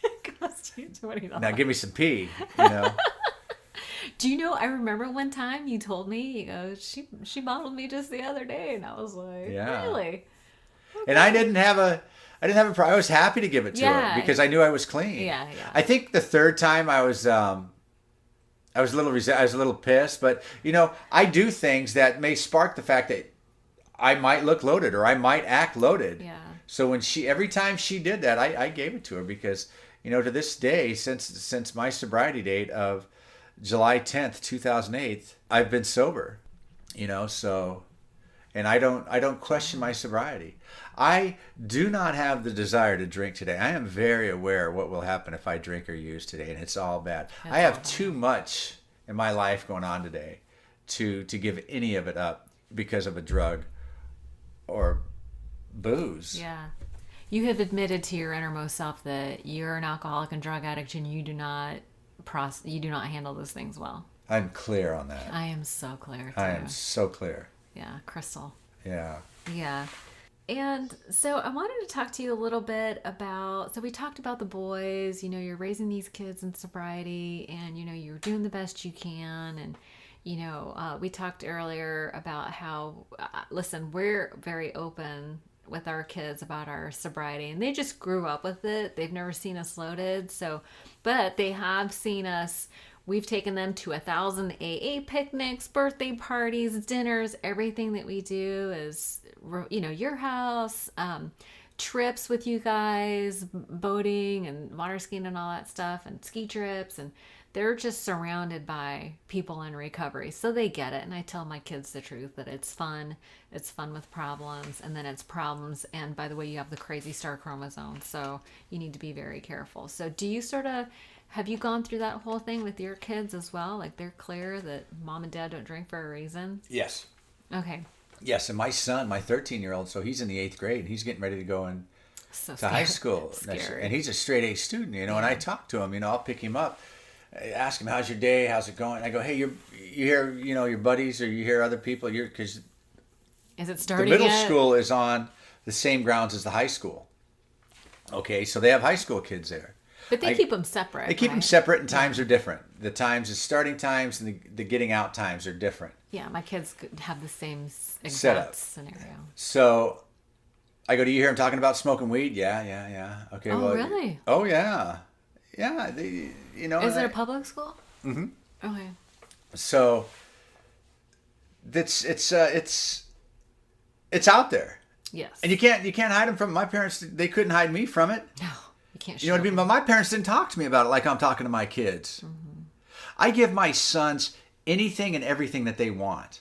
It cost you $20. Now give me some pee, you know. Do you know, I remember one time you told me, you go, she bottled me just the other day. And I was like, really? Okay. And I didn't have a problem. I was happy to give it to her because I knew I was clean. Yeah. I think the third time I was a little pissed, but you know, I do things that may spark the fact that I might look loaded or I might act loaded. Yeah. So every time she did that, I gave it to her because, you know, to this day, since my sobriety date of July 10th, 2008, I've been sober, you know, so, and I don't question my sobriety. I do not have the desire to drink today. I am very aware of what will happen if I drink or use today, and it's all bad. I have too much in my life going on today to give any of it up because of a drug or booze. Yeah. You have admitted to your innermost self that you're an alcoholic and drug addict and you do not handle those things well. I'm clear on that. I am so clear too. I am so clear. Yeah, crystal. Yeah. Yeah. And so I wanted to talk to you a little bit about, so we talked about the boys, you know, you're raising these kids in sobriety and, you know, you're doing the best you can. And, you know, we talked earlier about how, listen, we're very open with our kids about our sobriety and they just grew up with it. They've never seen us loaded. So, but they have seen us. We've taken them to 1,000 AA picnics, birthday parties, dinners. Everything that we do is, you know, your house, trips with you guys, boating and water skiing and all that stuff, and ski trips. And they're just surrounded by people in recovery. So they get it. And I tell my kids the truth that it's fun. It's fun with problems. And then it's problems. And by the way, you have the crazy star chromosome. So you need to be very careful. So do you have you gone through that whole thing with your kids as well? Like they're clear that mom and dad don't drink for a reason? Yes. Okay. Yes, and my son, my 13-year-old, so he's in the 8th grade, and he's getting ready to go to high school. And he's a straight A student, you know, and I talk to him, you know, I'll pick him up, ask him, how's your day, how's it going? I go, hey, you hear, you know, your buddies or you hear other people, because is it starting the middle school is on the same grounds as the high school. Okay, so they have high school kids there. But they keep them separate. They keep them separate, and times are different. The starting times and the getting out times are different. Yeah, my kids have the same exact scenario. So I go, do you hear him talking about smoking weed? Yeah. Okay. Oh, really? Oh, yeah. Yeah, Is it a public school? Mm-hmm. Okay. So it's out there. Yes. And you can't hide them from it. My parents, they couldn't hide me from it. No, you can't. You know what I mean? But my parents didn't talk to me about it like I'm talking to my kids. Mm-hmm. I give my sons anything and everything that they want.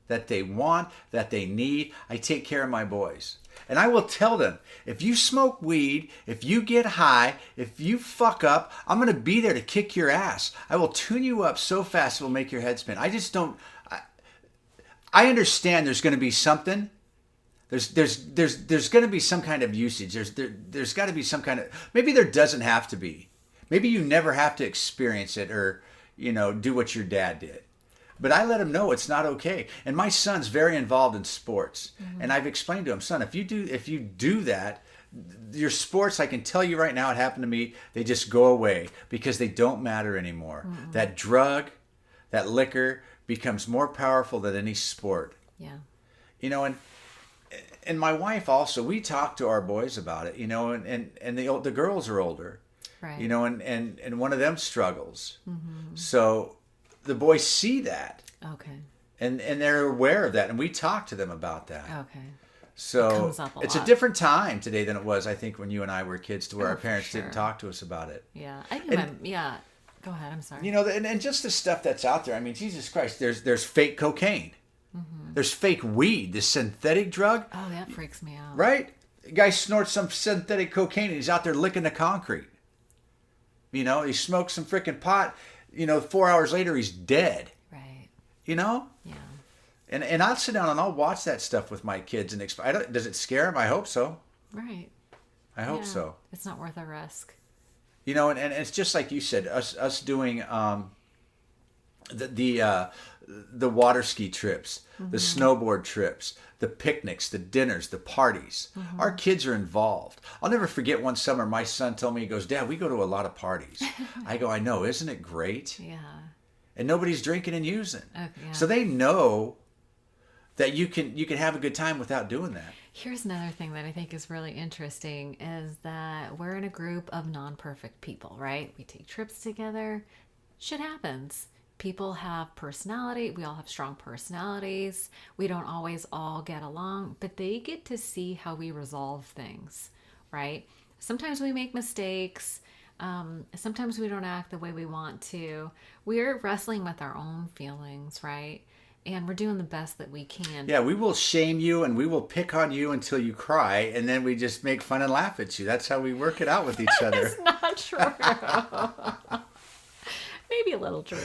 That they need. I take care of my boys. And I will tell them, if you smoke weed, if you get high, if you fuck up, I'm going to be there to kick your ass. I will tune you up so fast it will make your head spin. I just don't... I understand there's going to be something. There's going to be some kind of usage. There's got to be some kind of... Maybe there doesn't have to be. Maybe you never have to experience it or, do what your dad did. But I let him know it's not okay. And my son's very involved in sports. Mm-hmm. And I've explained to him, son, if you do that, your sports, I can tell you right now, it happened to me, they just go away because they don't matter anymore. Mm-hmm. That drug, that liquor becomes more powerful than any sport. Yeah. And my wife also, we talk to our boys about it, and the girls are older. Right. And one of them struggles. Mm-hmm. So the boys see that. Okay. And they're aware of that. And we talk to them about that. Okay. So it's a different time today than it was, I think, when you and I were kids to where our parents didn't talk to us about it. Yeah. Go ahead. I'm sorry. And just the stuff that's out there. I mean, Jesus Christ, there's fake cocaine. Mm-hmm. There's fake weed, this synthetic drug. Oh, that freaks me out. Right? The guy snorts some synthetic cocaine and he's out there licking the concrete. He smokes some freaking pot. 4 hours later, he's dead. Right. Yeah. And I'll sit down and I'll watch that stuff with my kids. And does it scare them? I hope so. Right. I hope so. It's not worth a risk. And it's just like you said, us doing the water ski trips, mm-hmm. the snowboard trips, the picnics, the dinners, the parties. Mm-hmm. Our kids are involved. I'll never forget one summer my son told me, he goes, Dad, we go to a lot of parties. I go, I know, isn't it great? Yeah. And nobody's drinking and using. Yeah. So they know that you can have a good time without doing that. Here's another thing that I think is really interesting is that we're in a group of non-perfect people, right? We take trips together. Shit happens. People have personality. We all have strong personalities. We don't always all get along, but they get to see how we resolve things, right? Sometimes we make mistakes. Sometimes we don't act the way we want to. We're wrestling with our own feelings, right? And we're doing the best that we can. Yeah, we will shame you and we will pick on you until you cry, and then we just make fun and laugh at you. That's how we work it out with each other. It's not true. Maybe a little true.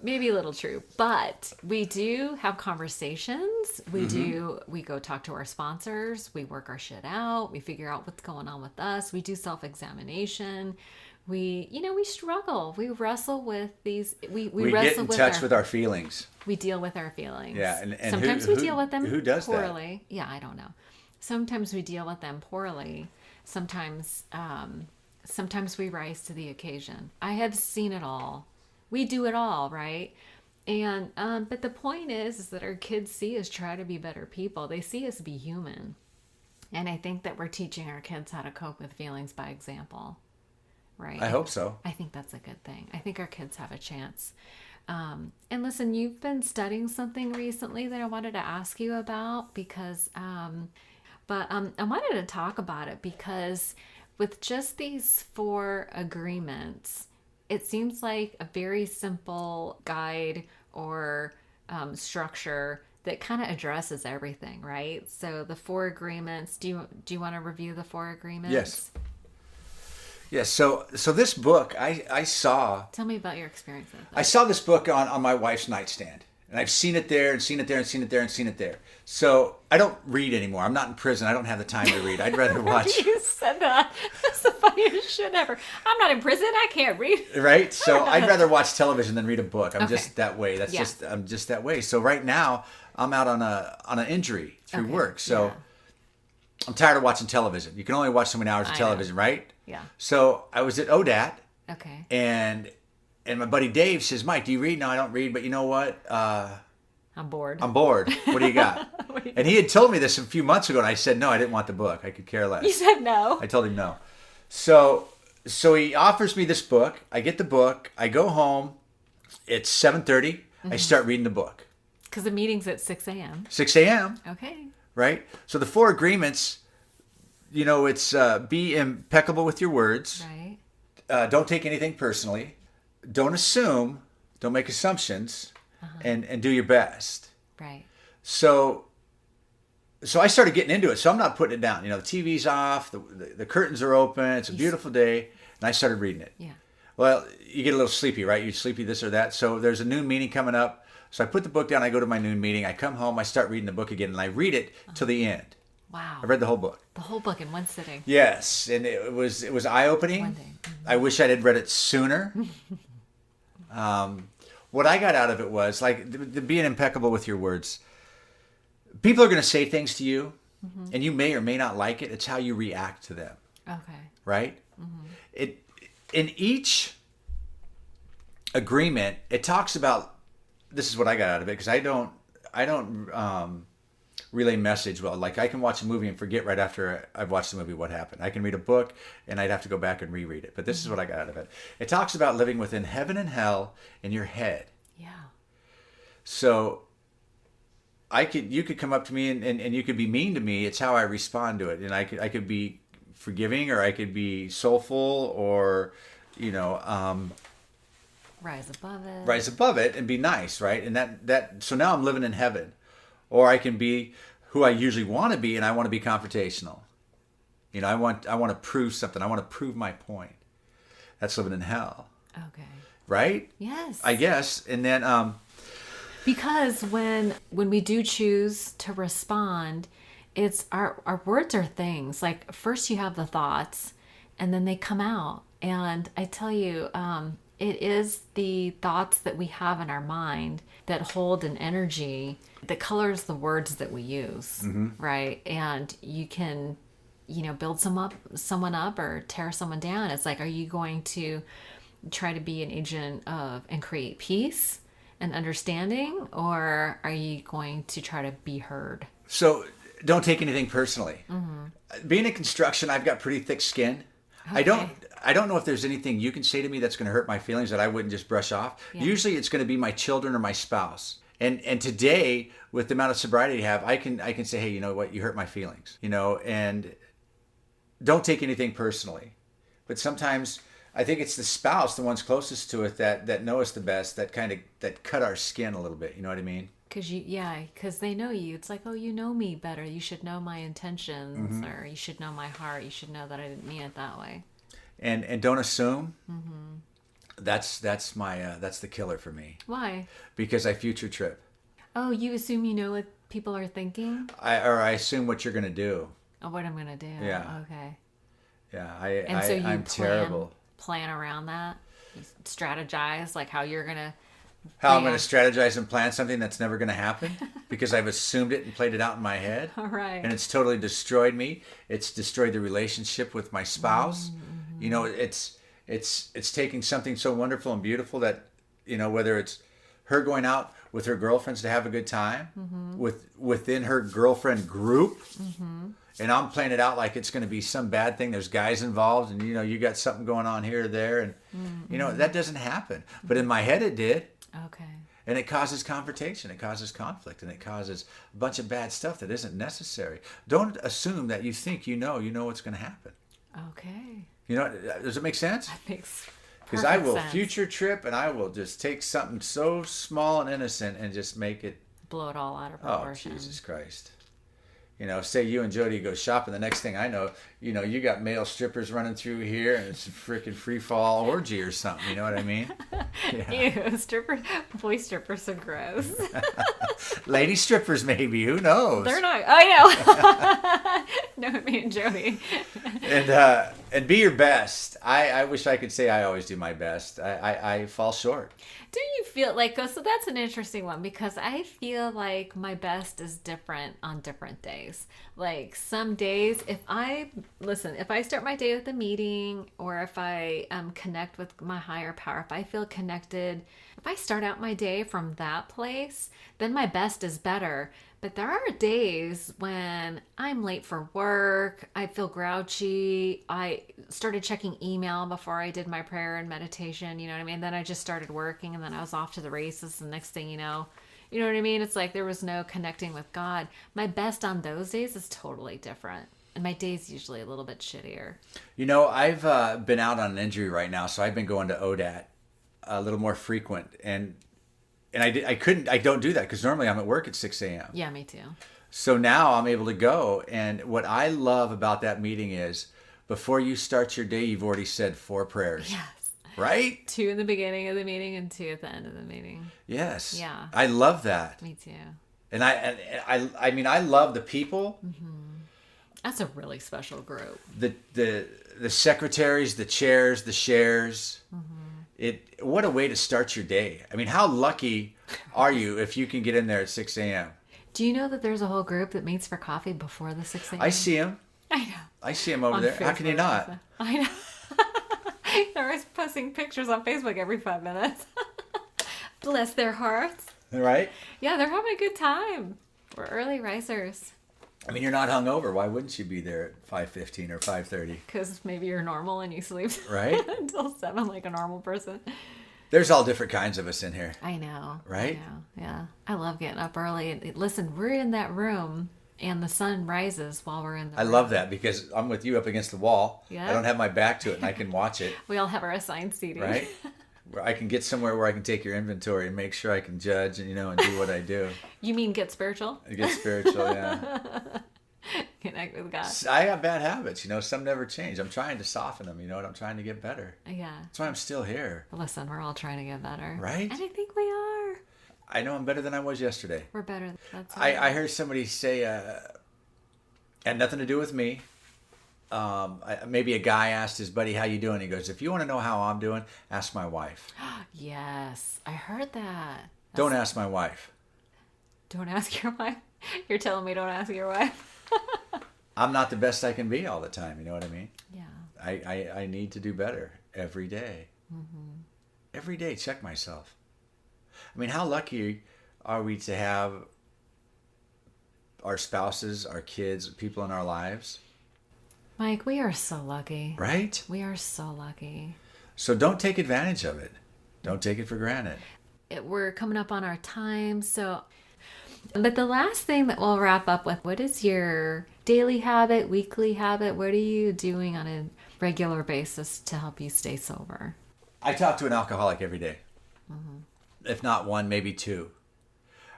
Maybe a little true, but we do have conversations. We go talk to our sponsors. We work our shit out. We figure out what's going on with us. We do self-examination. We struggle. We wrestle with these. We get in touch with our feelings. We deal with our feelings. Yeah, and sometimes we deal with them who does poorly. That? Yeah, I don't know. Sometimes we deal with them poorly. Sometimes we rise to the occasion. I have seen it all. We do it all, right? And but the point is that our kids see us try to be better people. They see us be human. And I think that we're teaching our kids how to cope with feelings by example, right? I hope so. I think that's a good thing. I think our kids have a chance. And listen, you've been studying something recently that I wanted to ask you about because, I wanted to talk about it because with just these 4 agreements, it seems like a very simple guide or structure that kind of addresses everything, right? So the 4 agreements. Do you want to review the 4 agreements? Yes. Yes. So this book I saw. Tell me about your experience with it. I saw this book on my wife's nightstand. And I've seen it there and seen it there and seen it there and seen it there. So I don't read anymore. I'm not in prison. I don't have the time to read. I'd rather watch. You said that. That's the funniest shit ever. I'm not in prison. I can't read. Right? So I'd rather watch television than read a book. I'm just that way. I'm just that way. So right now I'm out on an injury through work. So I'm tired of watching television. You can only watch so many hours of television, right? Yeah. So I was at ODAT. Okay. And my buddy Dave says, Mike, do you read? No, I don't read. But you know what? I'm bored. What do you got? And he had told me this a few months ago, and I said, no, I didn't want the book. I could care less. You said no? I told him no. So So he offers me this book. I get the book. I go home. It's 7:30. I start reading the book. Because the meeting's at 6 a.m. 6 a.m. Okay. Right? So the 4 agreements, it's be impeccable with your words. Right. Don't take anything personally. Don't assume. Don't make assumptions. And do your best. Right. So I started getting into it. So I'm not putting it down. The TV's off. The curtains are open. It's a beautiful day. And I started reading it. Yeah. Well, you get a little sleepy, right? You're sleepy this or that. So there's a noon meeting coming up. So I put the book down. I go to my noon meeting. I come home. I start reading the book again. And I read it till the end. Wow. I read the whole book. The whole book in one sitting. Yes. And it was eye-opening. One day. Mm-hmm. I wish I had read it sooner. What I got out of it was, like, the being impeccable with your words. People are going to say things to you, and you may or may not like it. It's how you react to them. Okay. Right? In each agreement, it talks about, this is what I got out of it, because I don't relay message well. Like, I can watch a movie and forget right after I've watched the movie what happened. I can read a book and I'd have to go back and reread it. But this is what I got out of it. It talks about living within heaven and hell in your head. Yeah. So you could come up to me and you could be mean to me. It's how I respond to it. And I could be forgiving, or I could be soulful, or Rise above it and be nice, right? And that so now I'm living in heaven. Or I can be who I usually want to be, and I want to be confrontational. I want to prove something. I want to prove my point. That's living in hell. Okay. Right? Yes. I guess. And then because when we do choose to respond, it's our words are things. Like, first you have the thoughts, and then they come out. And I tell you, it is the thoughts that we have in our mind that hold an energy that colors the words that we use, right? And you can, build someone up or tear someone down. It's like, are you going to try to be an agent of and create peace and understanding, or are you going to try to be heard? So don't take anything personally. Being in construction, I've got pretty thick skin. Okay. I don't know if there's anything you can say to me that's going to hurt my feelings that I wouldn't just brush off. Yeah. Usually it's going to be my children or my spouse. And today, with the amount of sobriety I have, I can say, hey, you know what? You hurt my feelings. And don't take anything personally. But sometimes I think it's the spouse, the ones closest to it, that know us the best, that cut our skin a little bit. You know what I mean? Because they know you. It's like, oh, you know me better. You should know my intentions, or you should know my heart. You should know that I didn't mean it that way. And don't assume. That's the killer for me. Why? Because I future trip. Oh, you assume you know what people are thinking? I assume what you're gonna do. Oh, what I'm gonna do. Yeah. Okay. Yeah. So I'm terrible. Plan around that. You strategize like how you're gonna. How I'm going to strategize and plan something that's never going to happen because I've assumed it and played it out in my head. All right. And it's totally destroyed me. It's destroyed the relationship with my spouse. It's taking something so wonderful and beautiful that, whether it's her going out with her girlfriends to have a good time within her girlfriend group. And I'm playing it out like it's going to be some bad thing. There's guys involved, and you got something going on here or there, and that doesn't happen. But in my head, it did. Okay. And it causes confrontation, it causes conflict, and it causes a bunch of bad stuff that isn't necessary. Don't assume that you think you know what's going to happen. Okay. Does it make sense? That makes Because I will sense. future trip, and I will just take something so small and innocent and just make it blow it all out of proportion. Oh, Jesus Christ. Say you and Jody go shopping. The next thing I know, you got male strippers running through here, and it's a freaking free fall orgy or something. You know what I mean? Yeah. Ew, boy strippers are gross. Lady strippers, maybe. Who knows? They're not. I know. No, me and Jody. And be your best. I wish I could say I always do my best. I fall short. Do you feel like, so that's an interesting one, because I feel like my best is different on different days. Like some days, if I start my day with a meeting, or if I connect with my higher power, if I feel connected if I start out my day from that place, then my best is better. But there are days when I'm late for work, I feel grouchy, I started checking email before I did my prayer and meditation, you know what I mean? Then I just started working and then I was off to the races. And next thing you know what I mean? It's like there was no connecting with God. My best on those days is totally different. And my day's usually a little bit shittier. I've been out on an injury right now, so I've been going to ODAT a little more frequent. And I don't do that because normally I'm at work at 6 a.m. Yeah, me too. So now I'm able to go. And what I love about that meeting is before you start your day, you've already said 4 prayers. Yes. Right? 2 in the beginning of the meeting and 2 at the end of the meeting. Yes. Yeah. I love that. Me too. And I mean, I love the people. Mm-hmm. That's a really special group. The secretaries, the chairs, the shares. Mm-hmm. What a way to start your day. I mean, how lucky are you if you can get in there at 6 a.m.? Do you know that there's a whole group that meets for coffee before the 6 a.m.? I see them. I know. I see them over there. Facebook. How can you not? I know. They're always posting pictures on Facebook every 5 minutes. Bless their hearts. Right? Yeah, they're having a good time. We're early risers. I mean, you're not hungover. Why wouldn't you be there at 5:15 or 5:30? Because maybe you're normal and you sleep right until 7 like a normal person. There's all different kinds of us in here. I know. Right? I know. Yeah. I love getting up early. And listen, we're in that room and the sun rises while we're in the room. I love that because I'm with you up against the wall. Yeah. I don't have my back to it and I can watch it. We all have our assigned seating. Right? Where I can get somewhere where I can take your inventory and make sure I can judge and and do what I do. You mean get spiritual? Get spiritual, yeah. Connect with God. I have bad habits, some never change. I'm trying to soften them, I'm trying to get better. Yeah. That's why I'm still here. Listen, we're all trying to get better. Right? And I think we are. I know I'm better than I was yesterday. We're better. That's right. I heard somebody say, had nothing to do with me. Maybe a guy asked his buddy, how you doing? He goes, if you want to know how I'm doing, ask my wife. Yes, I heard that. Don't ask my wife. Don't ask your wife? You're telling me don't ask your wife? I'm not the best I can be all the time. You know what I mean? Yeah. I need to do better every day. Mm-hmm. Every day, check myself. I mean, how lucky are we to have our spouses, our kids, people in our lives? Mike, we are so lucky. Right? We are so lucky. So don't take advantage of it. Don't take it for granted. We're coming up on our time, but the last thing that we'll wrap up with, what is your daily habit, weekly habit? What are you doing on a regular basis to help you stay sober? I talk to an alcoholic every day. Mm-hmm. If not 1, maybe 2.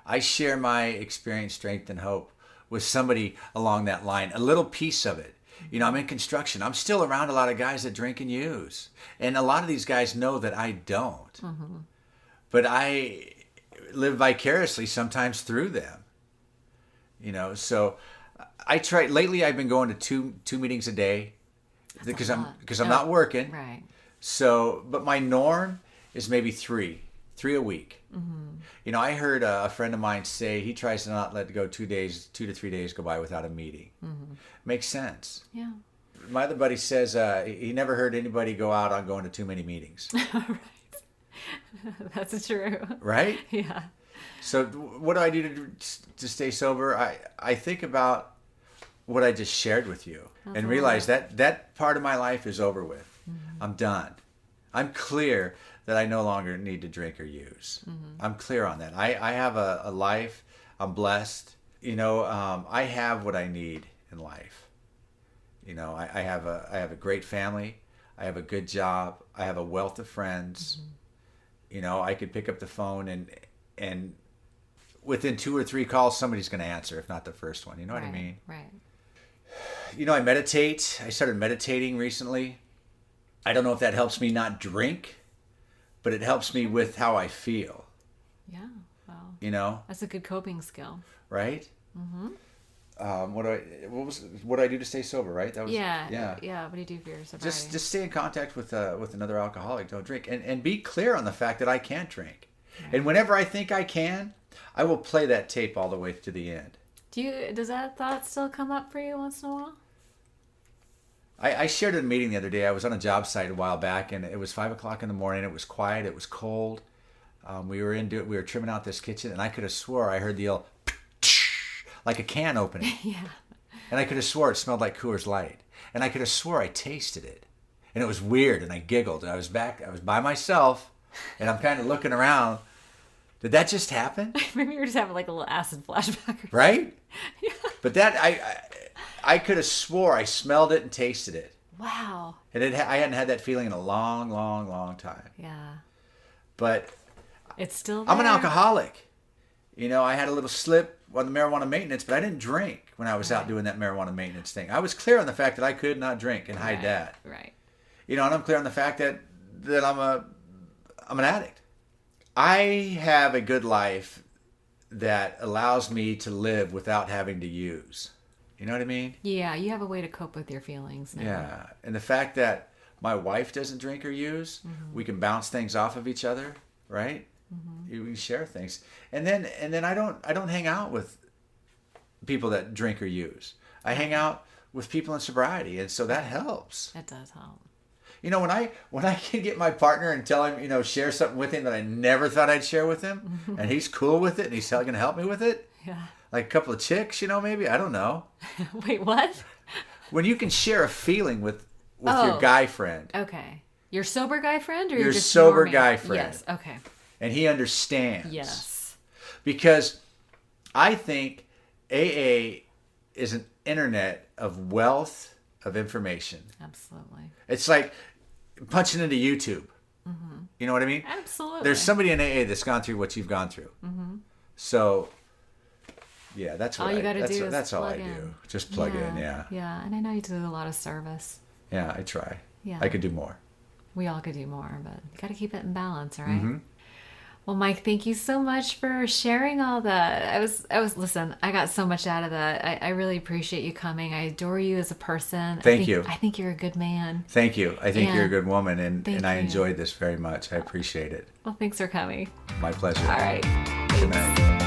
I share my experience, strength, and hope with somebody along that line, a little piece of it. I'm in construction. I'm still around a lot of guys that drink and use. And a lot of these guys know that I don't. Mm-hmm. But I live vicariously sometimes through them. So I try. Lately I've been going to two meetings a day because I'm not working. Right. So, but my norm is maybe 3 a week. Mm-hmm. I heard a friend of mine say he tries to not let it go 2 to 3 days go by without a meeting. Mm-hmm. Makes sense. Yeah. My other buddy says he never heard anybody go out on going to too many meetings. Right. That's true. Right? Yeah. So what do I do to stay sober? I think about what I just shared with you and realize that part of my life is over with. Mm-hmm. I'm done. I'm clear that I no longer need to drink or use. Mm-hmm. I'm clear on that. I have a life. I'm blessed. I have what I need in life. I have a great family. I have a good job. I have a wealth of friends. Mm-hmm. I could pick up the phone and within 2 or 3 calls, somebody's going to answer, if not the first one. You know what I mean? Right. I meditate. I started meditating recently. I don't know if that helps me not drink, but it helps me with how I feel. Yeah. Wow. That's a good coping skill. Right? Mm-hmm. What do I do to stay sober? Right? That was yeah. What do you do for your sobriety? Just stay in contact with another alcoholic. Don't drink, and be clear on the fact that I can't drink. Right. And whenever I think I can, I will play that tape all the way to the end. Does that thought still come up for you once in a while? I shared at a meeting the other day. I was on a job site a while back, and it was 5:00 in the morning. It was quiet. It was cold. we were trimming out this kitchen, and I could have swore I heard the old like a can opening. Yeah. And I could have swore it smelled like Coors Light. And I could have swore I tasted it. And it was weird, and I giggled. And I was by myself, and I'm kind of looking around. Did that just happen? Maybe you're just having like a little acid flashback. Right? Yeah. But that, I could have swore I smelled it and tasted it. Wow. And I hadn't had that feeling in a long, long, long time. Yeah. But It's still there. I'm an alcoholic. I had a little slip on the marijuana maintenance, but I didn't drink when I was out doing that marijuana maintenance thing. I was clear on the fact that I could not drink and hide that. Right. And I'm clear on the fact that I'm an addict. I have a good life that allows me to live without having to use. You know what I mean? Yeah, you have a way to cope with your feelings now. Yeah. And the fact that my wife doesn't drink or use, we can bounce things off of each other, right? We can share things. And then I don't hang out with people that drink or use. I hang out with people in sobriety, and so that helps. It does help. When I can get my partner and tell him, share something with him that I never thought I'd share with him, and he's cool with it, and he's going to help me with it. Yeah. Like a couple of chicks, maybe. I don't know. Wait, what? When you can share a feeling with your guy friend. Okay. Your sober guy friend, or your just sober normie? guy friend. Yes. Okay. And he understands. Yes. Because I think AA is an internet of wealth of information. Absolutely. It's like punching into YouTube. You know what I mean? Absolutely. There's somebody in AA that's gone through what you've gone through. So, yeah, that's what all you got to do is that's all I plug in. do. Just plug in, yeah. Yeah, and I know you do a lot of service. Yeah, I try. Yeah. I could do more. We all could do more, but you got to keep it in balance, right? Well, Mike, thank you so much for sharing all that. Listen, I got so much out of that. I really appreciate you coming. I adore you as a person. Thank you. I think you're a good man. Thank you. I think you're a good woman, and I you. enjoyed this very much. I appreciate it. Well, thanks for coming. My pleasure. All right. Good night.